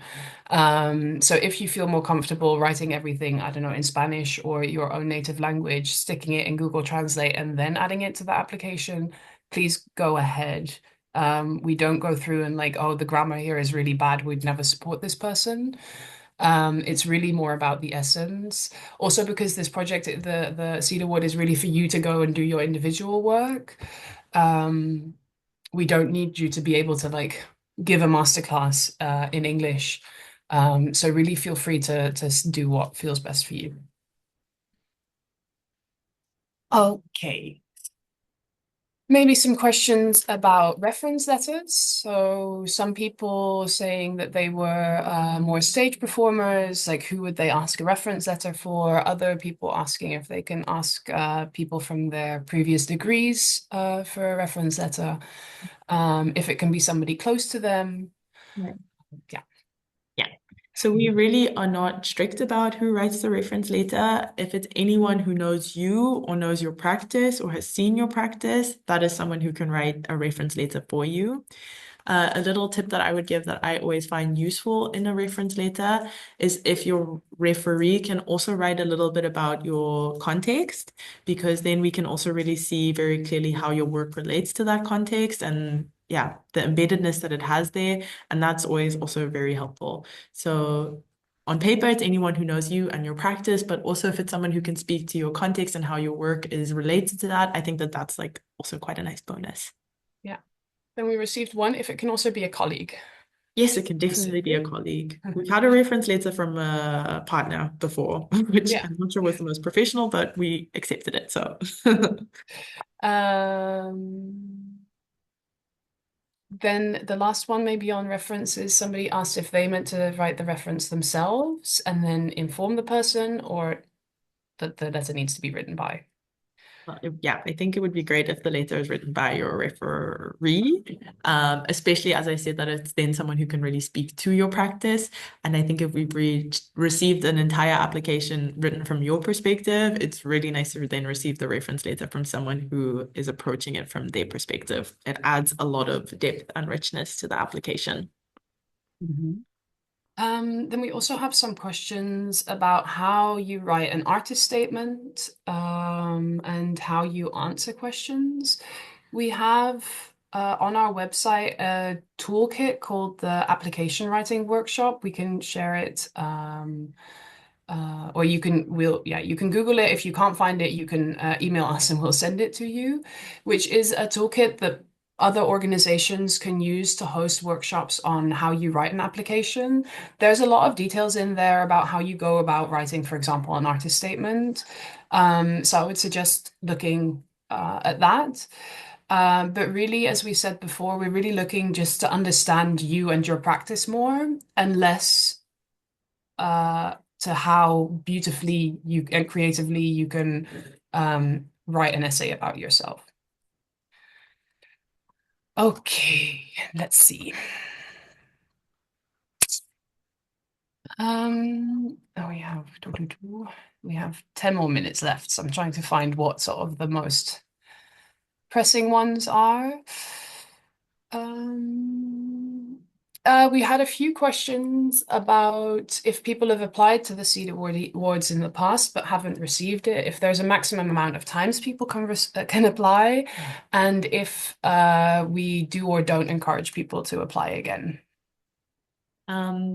[SPEAKER 1] So if you feel more comfortable writing everything, I don't know, in Spanish or your own native language, sticking it in Google Translate and then adding it to the application, please go ahead. We don't go through and like, oh, the grammar here is really bad. We'd never support this person. It's really more about the essence. Also, because this project, the Seed Award is really for you to go and do your individual work. Um, we don't need you to be able to like give a masterclass in English. So really feel free to do what feels best for you. Okay. Maybe some questions about reference letters. So some people saying that they were more stage performers, like who would they ask a reference letter for? Other people asking if they can ask people from their previous degrees for a reference letter, if it can be somebody close to them. Yeah.
[SPEAKER 2] Yeah. So we really are not strict about who writes the reference letter. If it's anyone who knows you or knows your practice or has seen your practice, that is someone who can write a reference letter for you. A little tip that I would give that I always find useful in a reference letter is if your referee can also write a little bit about your context, because then we can also really see very clearly how your work relates to that context and yeah, the embeddedness that it has there. And that's always also very helpful. So on paper, it's anyone who knows you and your practice, but also if it's someone who can speak to your context and how your work is related to that, I think that that's like also quite a nice bonus.
[SPEAKER 1] Yeah. Then we received one if it can also be a colleague.
[SPEAKER 2] Yes, it can definitely be a
[SPEAKER 1] Consider.
[SPEAKER 2] colleague. We've had a reference letter from a partner before, which
[SPEAKER 1] Yeah.
[SPEAKER 2] I'm not sure was the most professional, but we accepted it. So
[SPEAKER 1] Um, then the last one, maybe on references, somebody asked if they meant to write the reference themselves and then inform the person, or that the letter needs to be written by.
[SPEAKER 2] yeah, I think it would be great if the letter is written by your referee, especially as I said that it's then someone who can really speak to your practice. And I think if we've received an entire application written from your perspective, it's really nice to then receive the reference letter from someone who is approaching it from their perspective. It adds a lot of depth and richness to the application.
[SPEAKER 1] Mhm. Then we also have some questions about how you write an artist statement, and how you answer questions. We have on our website a toolkit called the Application Writing Workshop. We can share it, or you can Google it. If you can't find it, you can email us and we'll send it to you, which is a toolkit that other organizations can use to host workshops on how you write an application. There's a lot of details in there about how you go about writing, for example, an artist statement. So I would suggest looking at that. But really, as we said before, we're really looking just to understand you and your practice more and less to how beautifully you and creatively you can write an essay about yourself. Okay, let's see. Oh, we have 10 more minutes left, so I'm trying to find what sort of the most pressing ones are. Um, we had a few questions about if people have applied to the Seed Awards in the past but haven't received it, if there's a maximum amount of times people can apply, and if we do or don't encourage people to apply again.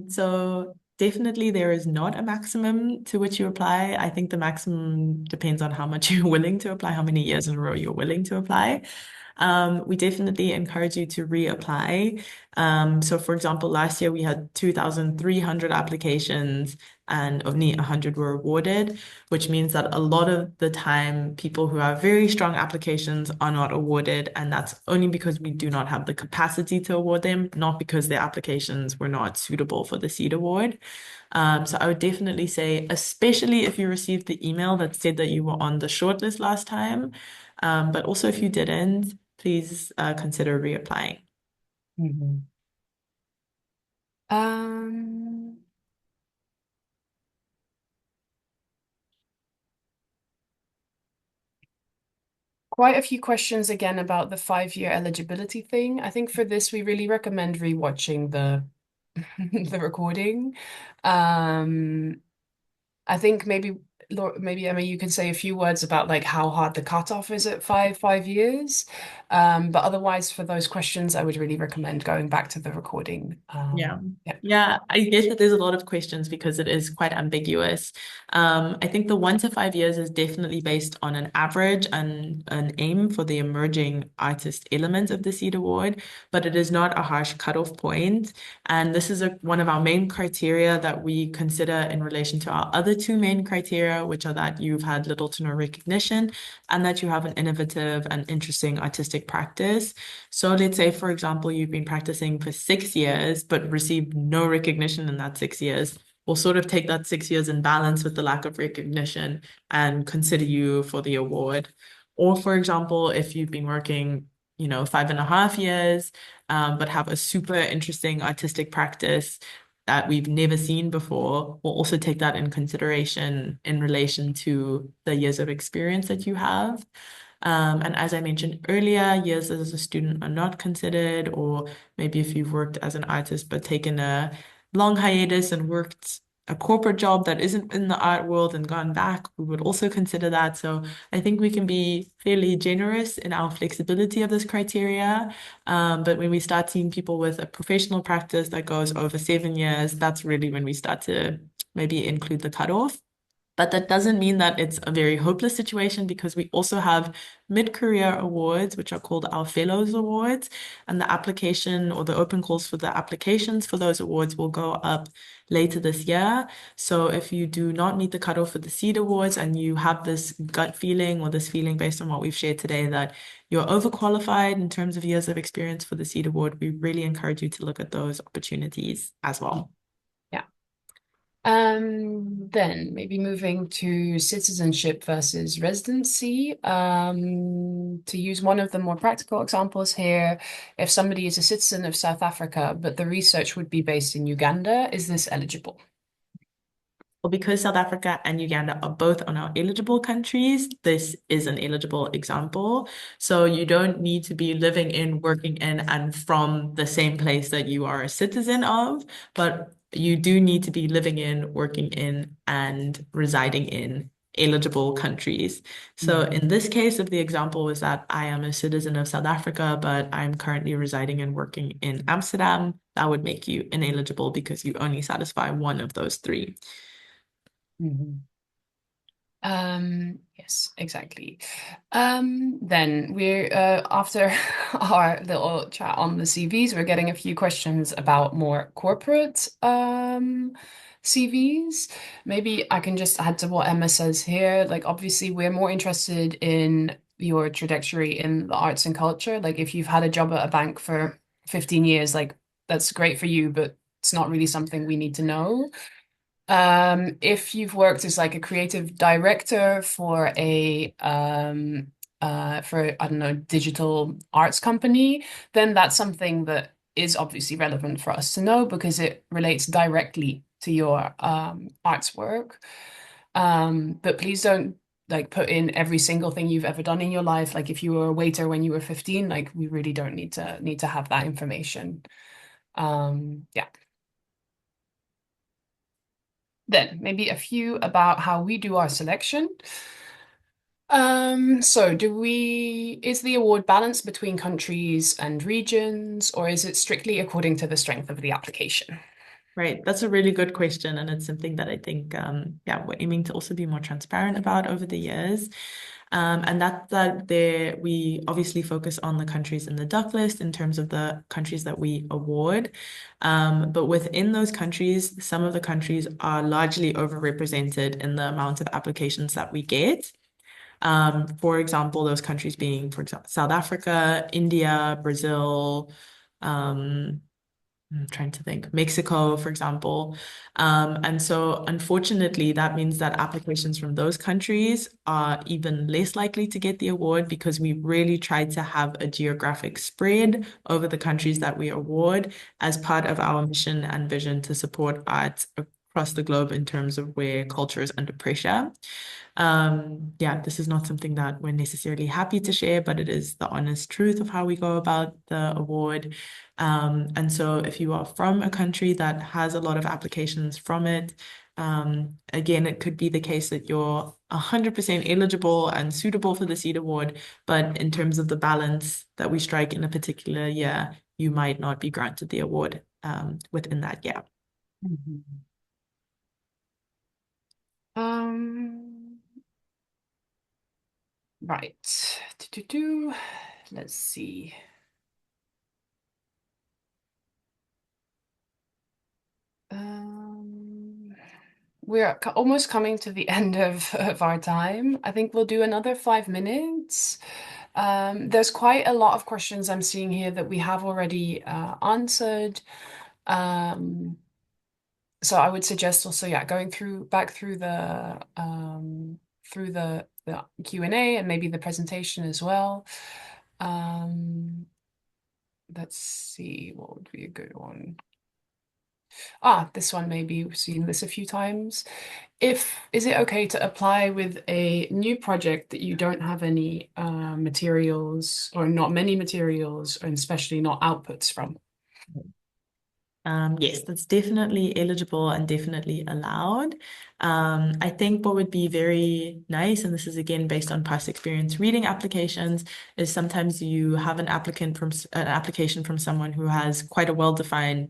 [SPEAKER 2] So definitely there is not a maximum to which you apply. I think the maximum depends on how much you're willing to apply, how many years in a row you're willing to apply. We definitely encourage you to reapply. So for example, last year we had 2,300 applications and only 100 were awarded, which means that a lot of the time people who have very strong applications are not awarded, and that's only because we do not have the capacity to award them, not because their applications were not suitable for the SEED award. So I would definitely say, especially if you received the email that said that you were on the shortlist last time, but also if you didn't, please consider reapplying.
[SPEAKER 1] Mhm. Um, Quite a few questions again about the 5-year eligibility thing. I think for this, we really recommend rewatching the the recording. Um, I think maybe Emma, you could say a few words about like how hard the cutoff is at five years. But otherwise, for those questions, I would really recommend going back to the recording.
[SPEAKER 2] Yeah.
[SPEAKER 1] Yeah.
[SPEAKER 2] Yeah, I guess that there's a lot of questions because it is quite ambiguous. I think the 1 to 5 years is definitely based on an average and an aim for the emerging artist element of the SEED Award, but it is not a harsh cutoff point. And this is one of our main criteria that we consider in relation to our other two main criteria, which are that you've had little to no recognition and that you have an innovative and interesting artistic practice. So let's say, for example, you've been practicing for 6 years, but received no recognition in that 6 years. We'll sort of take that 6 years in balance with the lack of recognition and consider you for the award. Or, for example, if you've been working, 5.5 years, but have a super interesting artistic practice that we've never seen before, we'll also take that in consideration in relation to the years of experience that you have. And as I mentioned earlier, years as a student are not considered, or maybe if you've worked as an artist but taken a long hiatus and worked a corporate job that isn't in the art world and gone back, we would also consider that. So I think we can be fairly generous in our flexibility of this criteria. But when we start seeing people with a professional practice that goes over 7 years, that's really when we start to maybe include the cutoff. But that doesn't mean that it's a very hopeless situation because we also have mid-career awards, which are called our Fellows Awards. And the application or the open calls for the applications for those awards will go up later this year. So if you do not meet the cutoff for the Seed Awards and you have this gut feeling or this feeling based on what we've shared today that you're overqualified in terms of years of experience for the Seed Award, we really encourage you to look at those opportunities as well.
[SPEAKER 1] Yeah. Then maybe moving to citizenship versus residency. To use one of the more practical examples here, if somebody is a citizen of South Africa, but the research would be based in Uganda, is this eligible?
[SPEAKER 2] Well, because South Africa and Uganda are both on our eligible countries, this is an eligible example. So you don't need to be living in, working in, and from the same place that you are a citizen of, but you do need to be living in, working in, and residing in eligible countries. So
[SPEAKER 1] Mhm.
[SPEAKER 2] in this case, if the example was that I am a citizen of South Africa, but I'm currently residing and working in Amsterdam, that would make you ineligible because you only satisfy one of those three.
[SPEAKER 1] Mhm. Yes, exactly. Then we're after our little chat on the CVs, we're getting a few questions about more corporate CVs. Maybe I can just add to what Emma says here. Like, obviously, we're more interested in your trajectory in the arts and culture. Like, if you've had a job at a bank for 15 years, like that's great for you, but it's not really something we need to know. If you've worked as like a creative director for I don't know, digital arts company, then that's something that is obviously relevant for us to know because it relates directly to your arts work. But please don't like put in every single thing you've ever done in your life. Like if you were a waiter when you were 15, like we really don't need to have that information. Yeah. Then maybe a few about how we do our selection. So is the award balanced between countries and regions, or is it strictly according to the strength of the application?
[SPEAKER 2] Right, that's a really good question, and it's something that I think, yeah, we're aiming to also be more transparent about over the years. And that there we obviously focus on the countries in the duck list in terms of the countries that we award. But within those countries, some of the countries are largely overrepresented in the amount of applications that we get. For example, those countries being, for example, South Africa, India, Brazil, um, I'm trying to think, Mexico, for example. And so, unfortunately, that means that applications from those countries are even less likely to get the award because we really try to have a geographic spread over the countries that we award as part of our mission and vision to support arts across the globe in terms of where culture is under pressure. Yeah, this is not something that we're necessarily happy to share, but it is the honest truth of how we go about the award. And so if you are from a country that has a lot of applications from it, again, it could be the case that you're 100% eligible and suitable for the Seed Award, but in terms of the balance that we strike in a particular year, you might not be granted the award within that year.
[SPEAKER 1] Mhm. Um, right. Do. Let's see. Um, we're almost coming to the end of our time. I think we'll do another 5 minutes. There's quite a lot of questions I'm seeing here that we have already answered. Um, so I would suggest also, yeah, going back through the Q&A and maybe the presentation as well. Um, let's see, what would be a good one? This one maybe we've seen this a few times. If is it okay to apply with a new project that you don't have any materials or not many materials, and especially not outputs from?
[SPEAKER 2] Yes, that's definitely eligible and definitely allowed. I think what would be very nice, and this is again based on past experience reading applications, is sometimes you have an application from someone who has quite a well-defined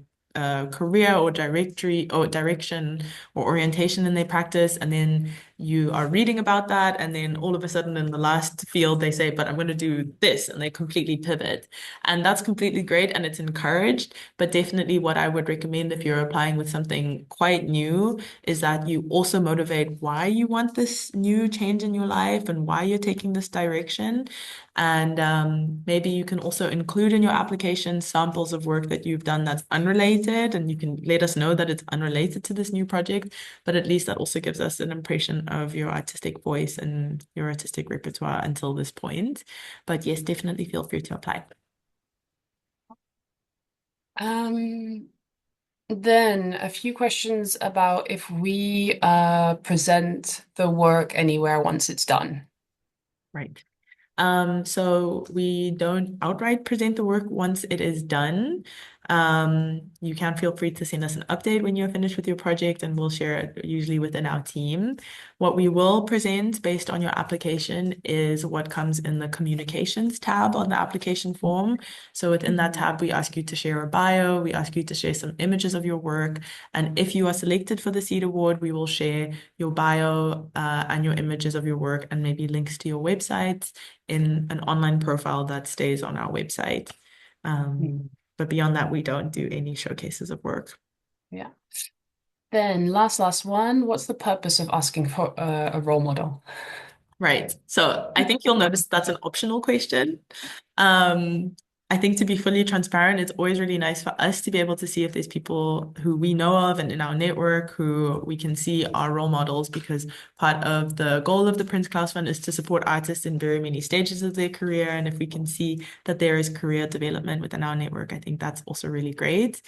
[SPEAKER 2] career or directory or direction or orientation in their practice, and then you are reading about that, and then all of a sudden in the last field they say, "But I'm going to do this," and they completely pivot, and that's completely great and it's encouraged. But definitely, what I would recommend if you're applying with something quite new is that you also motivate why you want this new change in your life and why you're taking this direction. And maybe you can also include in your application samples of work that you've done that's unrelated, and you can let us know that it's unrelated to this new project. But at least that also gives us an impression of your artistic voice and your artistic repertoire until this point. But yes, definitely feel free to apply.
[SPEAKER 1] Um, then a few questions about if we present the work anywhere once it's done.
[SPEAKER 2] Right. So we don't outright present the work once it is done. You can feel free to send us an update when you're finished with your project, and we'll share it usually within our team. What we will present based on your application is what comes in the communications tab on the application form. So within that tab, we ask you to share a bio, we ask you to share some images of your work, and if you are selected for the Seed Award, we will share your bio and your images of your work and maybe links to your websites in an online profile that stays on our website.
[SPEAKER 1] Mm.
[SPEAKER 2] But beyond that, we don't do any showcases of work.
[SPEAKER 1] Yeah. Then last one. What's the purpose of asking for a role model?
[SPEAKER 2] Right. So I think you'll notice that's an optional question. Um, I think to be fully transparent, it's always really nice for us to be able to see if there's people who we know of and in our network who we can see are role models, because part of the goal of the Prince Claus Fund is to support artists in very many stages of their career. And if we can see that there is career development within our network, I think that's also really great.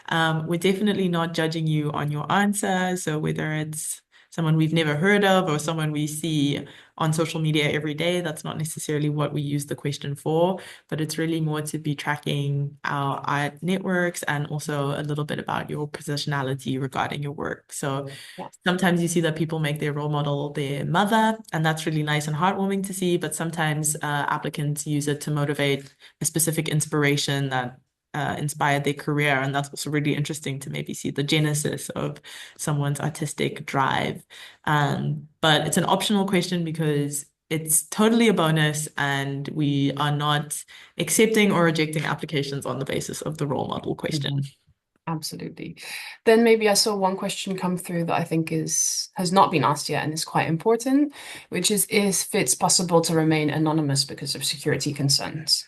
[SPEAKER 2] We're definitely not judging you on your answer. So whether it's someone we've never heard of or someone we see on social media every day, that's not necessarily what we use the question for, but it's really more to be tracking our art networks and also a little bit about your positionality regarding your work. So
[SPEAKER 1] Yeah.
[SPEAKER 2] sometimes you see that people make their role model their mother, and that's really nice and heartwarming to see, but sometimes applicants use it to motivate a specific inspiration that inspired their career. And that's also really interesting to maybe see the genesis of someone's artistic drive. But it's an optional question because it's totally a bonus, and we are not accepting or rejecting applications on the basis of the role model question.
[SPEAKER 1] Mhm. Absolutely. Then maybe I saw one question come through that I think is has not been asked yet and is quite important, which is if it's possible to remain anonymous because of security concerns.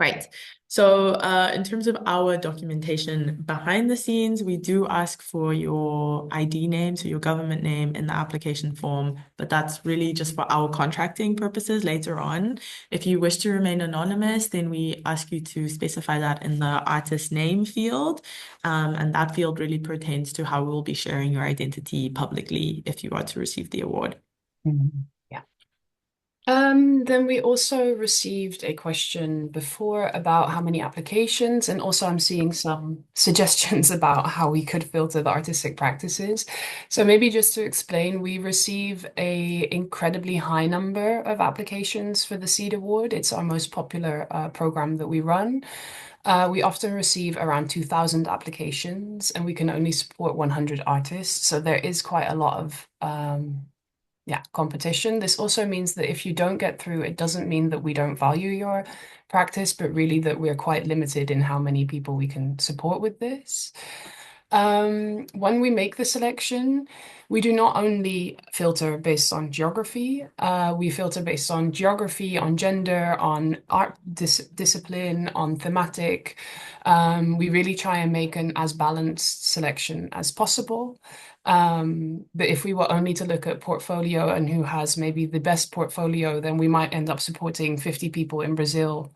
[SPEAKER 2] Right. So, in terms of our documentation behind the scenes, we do ask for your ID name, so your government name in the application form, but that's really just for our contracting purposes later on. If you wish to remain anonymous, then we ask you to specify that in the artist name field. And that field really pertains to how we'll be sharing your identity publicly if you are to receive the award.
[SPEAKER 1] Mhm. Yeah. Then we also received a question before about how many applications, and also I'm seeing some suggestions about how we could filter the artistic practices. So maybe just to explain, we receive a incredibly high number of applications for the Seed Award. It's our most popular program that we run. We often receive around 2,000 applications, and we can only support 100 artists. So there is quite a lot of yeah, competition. This also means that if you don't get through, it doesn't mean that we don't value your practice, but really that we're quite limited in how many people we can support with this. When we make the selection, we do not only filter based on geography, we filter based on geography, on gender, on art discipline, on thematic. We really try and make an as balanced selection as possible. But if we were only to look at portfolio and who has maybe the best portfolio, then we might end up supporting 50 people in Brazil,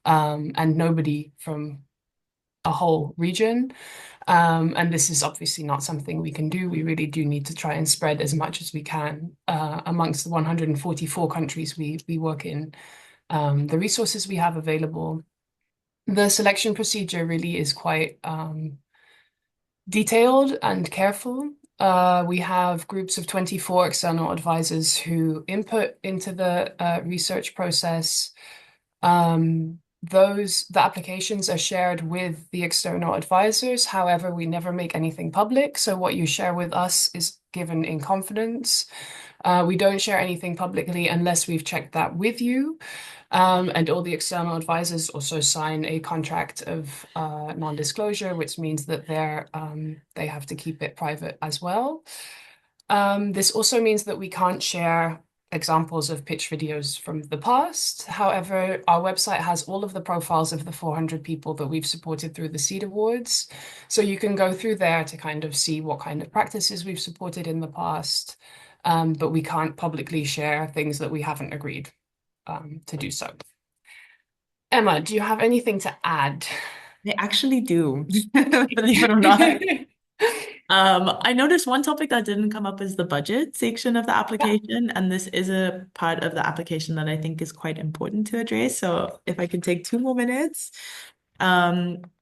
[SPEAKER 1] and nobody from a whole region. And this is obviously not something we can do. We really do need to try and spread as much as we can amongst the 144 countries we work in, the resources we have available. The selection procedure really is quite detailed and careful. We have groups of 24 external advisors who input into the research process. The applications are shared with the external advisors. However, we never make anything public. So what you share with us is given in confidence. We don't share anything publicly unless we've checked that with you. And all the external advisors also sign a contract of non-disclosure, which means that they have to keep it private as well. This also means that we can't share examples of pitch videos from the past. However, our website has all of the profiles of the 400 people that we've supported through the Seed Awards. So you can go through there to kind of see what kind of practices we've supported in the past. But we can't publicly share things that we haven't agreed to do so. Emma, do you have anything to add?
[SPEAKER 2] They actually do, believe it or not. I noticed one topic that didn't come up is the budget section of the
[SPEAKER 1] Yeah.
[SPEAKER 2] application, and this is a part of the application that I think is quite important to address. So if I can take 2 more minutes.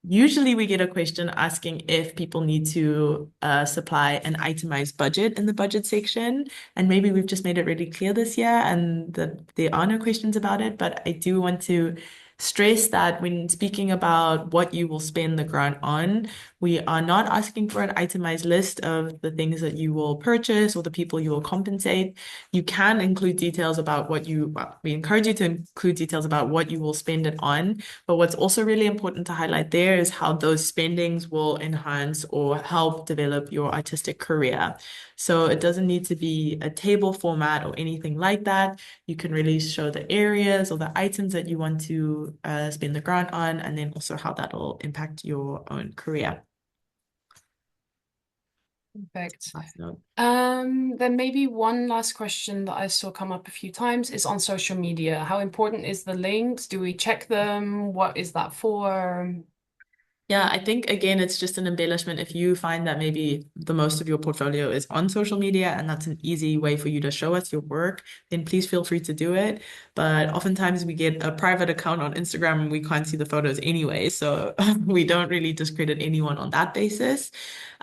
[SPEAKER 2] Usually we get a question asking if people need to supply an itemized budget in the budget section, and maybe we've just made it really clear this year and that there are no questions about it, but I do want to stress that when speaking about what you will spend the grant on, we are not asking for an itemized list of the things that you will purchase or the people you will compensate. You can include details about we encourage you to include details about what you will spend it on. But what's also really important to highlight there is how those spendings will enhance or help develop your artistic career. So it doesn't need to be a table format or anything like that. You can really show the areas or the items that you want to spend the grant on, and then also how that will impact your own career.
[SPEAKER 1] Perfect.
[SPEAKER 2] Last note.
[SPEAKER 1] Then maybe one last question that I saw come up a few times is on social media. How important is the links? Do we check them? What is that for?
[SPEAKER 2] Yeah, I think again, it's just an embellishment. If you find that maybe the most of your portfolio is on social media and that's an easy way for you to show us your work, then please feel free to do it. But oftentimes we get a private account on Instagram and we can't see the photos anyway. So we don't really discredit anyone on that basis.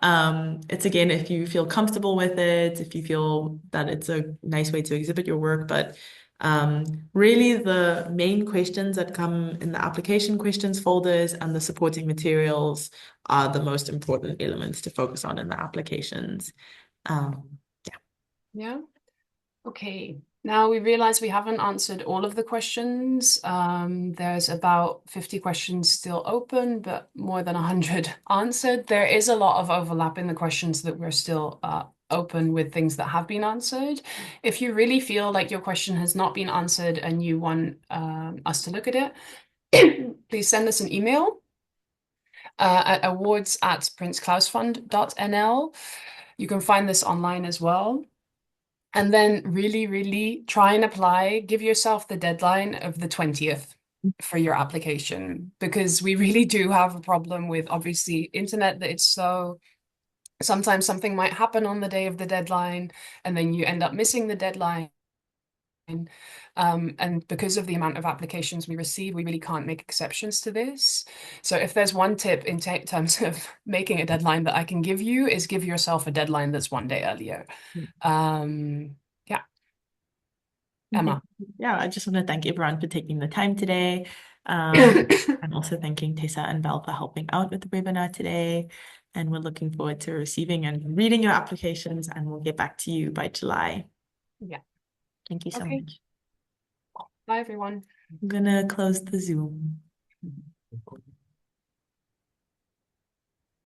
[SPEAKER 2] It's again, if you feel comfortable with it, if you feel that it's a nice way to exhibit your work, but really, the main questions that come in the application questions folders and the supporting materials are the most important elements to focus on in the applications. Yeah.
[SPEAKER 1] Yeah. Okay. Now we realize we haven't answered all of the questions. There's about 50 questions still open, but more than 100 answered. There is a lot of overlap in the questions that we're still open with things that have been answered. If you really feel like your question has not been answered and you want us to look at it, please send us an email at awards@princeklausfund.nl. You can find this online as well. And then really, really try and apply. Give yourself the deadline of the 20th for your application, because we really do have a problem with obviously internet, that it's so sometimes something might happen on the day of the deadline and then you end up missing the deadline. And because of the amount of applications we receive, we really can't make exceptions to this. So if there's one tip in terms of making a deadline that I can give you, is give yourself a deadline that's one day earlier. Yeah,
[SPEAKER 2] Okay.
[SPEAKER 1] Emma.
[SPEAKER 2] Yeah, I just want to thank everyone for taking the time today. I'm also thanking Tessa and Val for helping out with the webinar today. And we're looking forward to receiving and reading your applications, and we'll get back to you by July.
[SPEAKER 1] Yeah.
[SPEAKER 2] Thank you so
[SPEAKER 1] Okay.
[SPEAKER 2] much.
[SPEAKER 1] Bye, everyone.
[SPEAKER 2] I'm gonna close the Zoom.